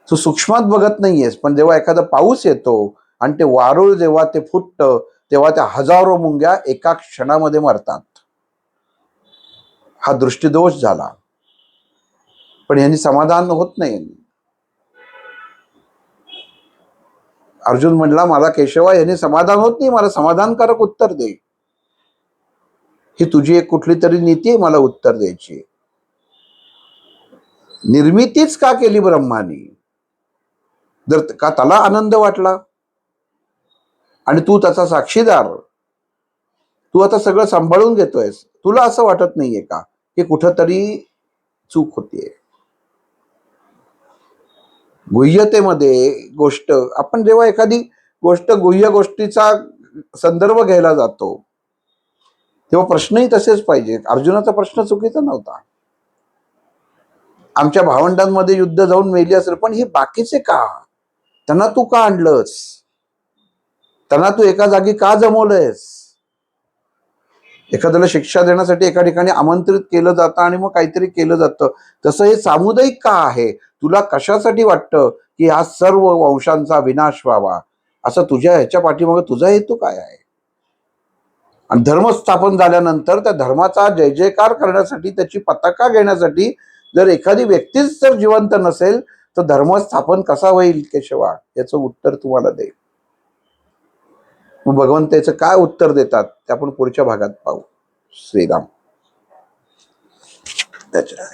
तू सूक्ष्मात बघत नाहीयेस. पण जेव्हा एखादा पाऊस येतो आणि ते वारुळ जेव्हा ते फुटतं तेव्हा त्या हजारो मुंग्या एका क्षणामध्ये मरतात. हा दृष्टिदोष झाला. पण यांनी समाधान होत नाही. अर्जुन म्हणला, मला केशवा याने समाधान होत नाही, मला समाधानकारक उत्तर दे. ही तुझी एक कुठली तरी नीती आहे मला उत्तर द्यायची. निर्मितीच का केली ब्रह्मानी? जर का त्याला आनंद वाटला आणि तू त्याचा साक्षीदार, तू आता सगळं सांभाळून घेतोयस, तुला असं वाटत नाहीये का की कुठंतरी चूक होतीये? गुह्यतेमध्ये गोष्ट, आपण जेव्हा एखादी गोष्ट गुह्य गोष्टीचा संदर्भ घ्यायला जातो तेव्हा प्रश्नही तसेच पाहिजे. अर्जुनाचा प्रश्न चुकीचा नव्हता. आमच्या भावंडांमध्ये युद्ध जाऊन मेली असेल, पण हे बाकीचे का? त्यांना तू का आणलंस? त्यांना तू एका जागी का जमवलंयस? एखाद्याला शिक्षा देण्यासाठी एका ठिकाणी आमंत्रित केलं जातं आणि मग काहीतरी केलं जातं. तसं हे सामुदायिक का आहे? तुला कशासाठी वाटतं की हा सर्व वंशांचा विनाश व्हावा? असं तुझ्या ह्याच्या पाठीमागे तुझा हेतू काय आहे? आणि धर्म स्थापन झाल्यानंतर त्या धर्माचा जय जयकार करण्यासाठी, त्याची पताका घेण्यासाठी जर एखादी व्यक्तीच जर जिवंत नसेल तर धर्म स्थापन कसा होईल केशवा? याचं उत्तर तुम्हाला दे. मग भगवंत त्याचं काय उत्तर देतात ते आपण पुढच्या भागात पाहू. श्रीराम. त्याच्या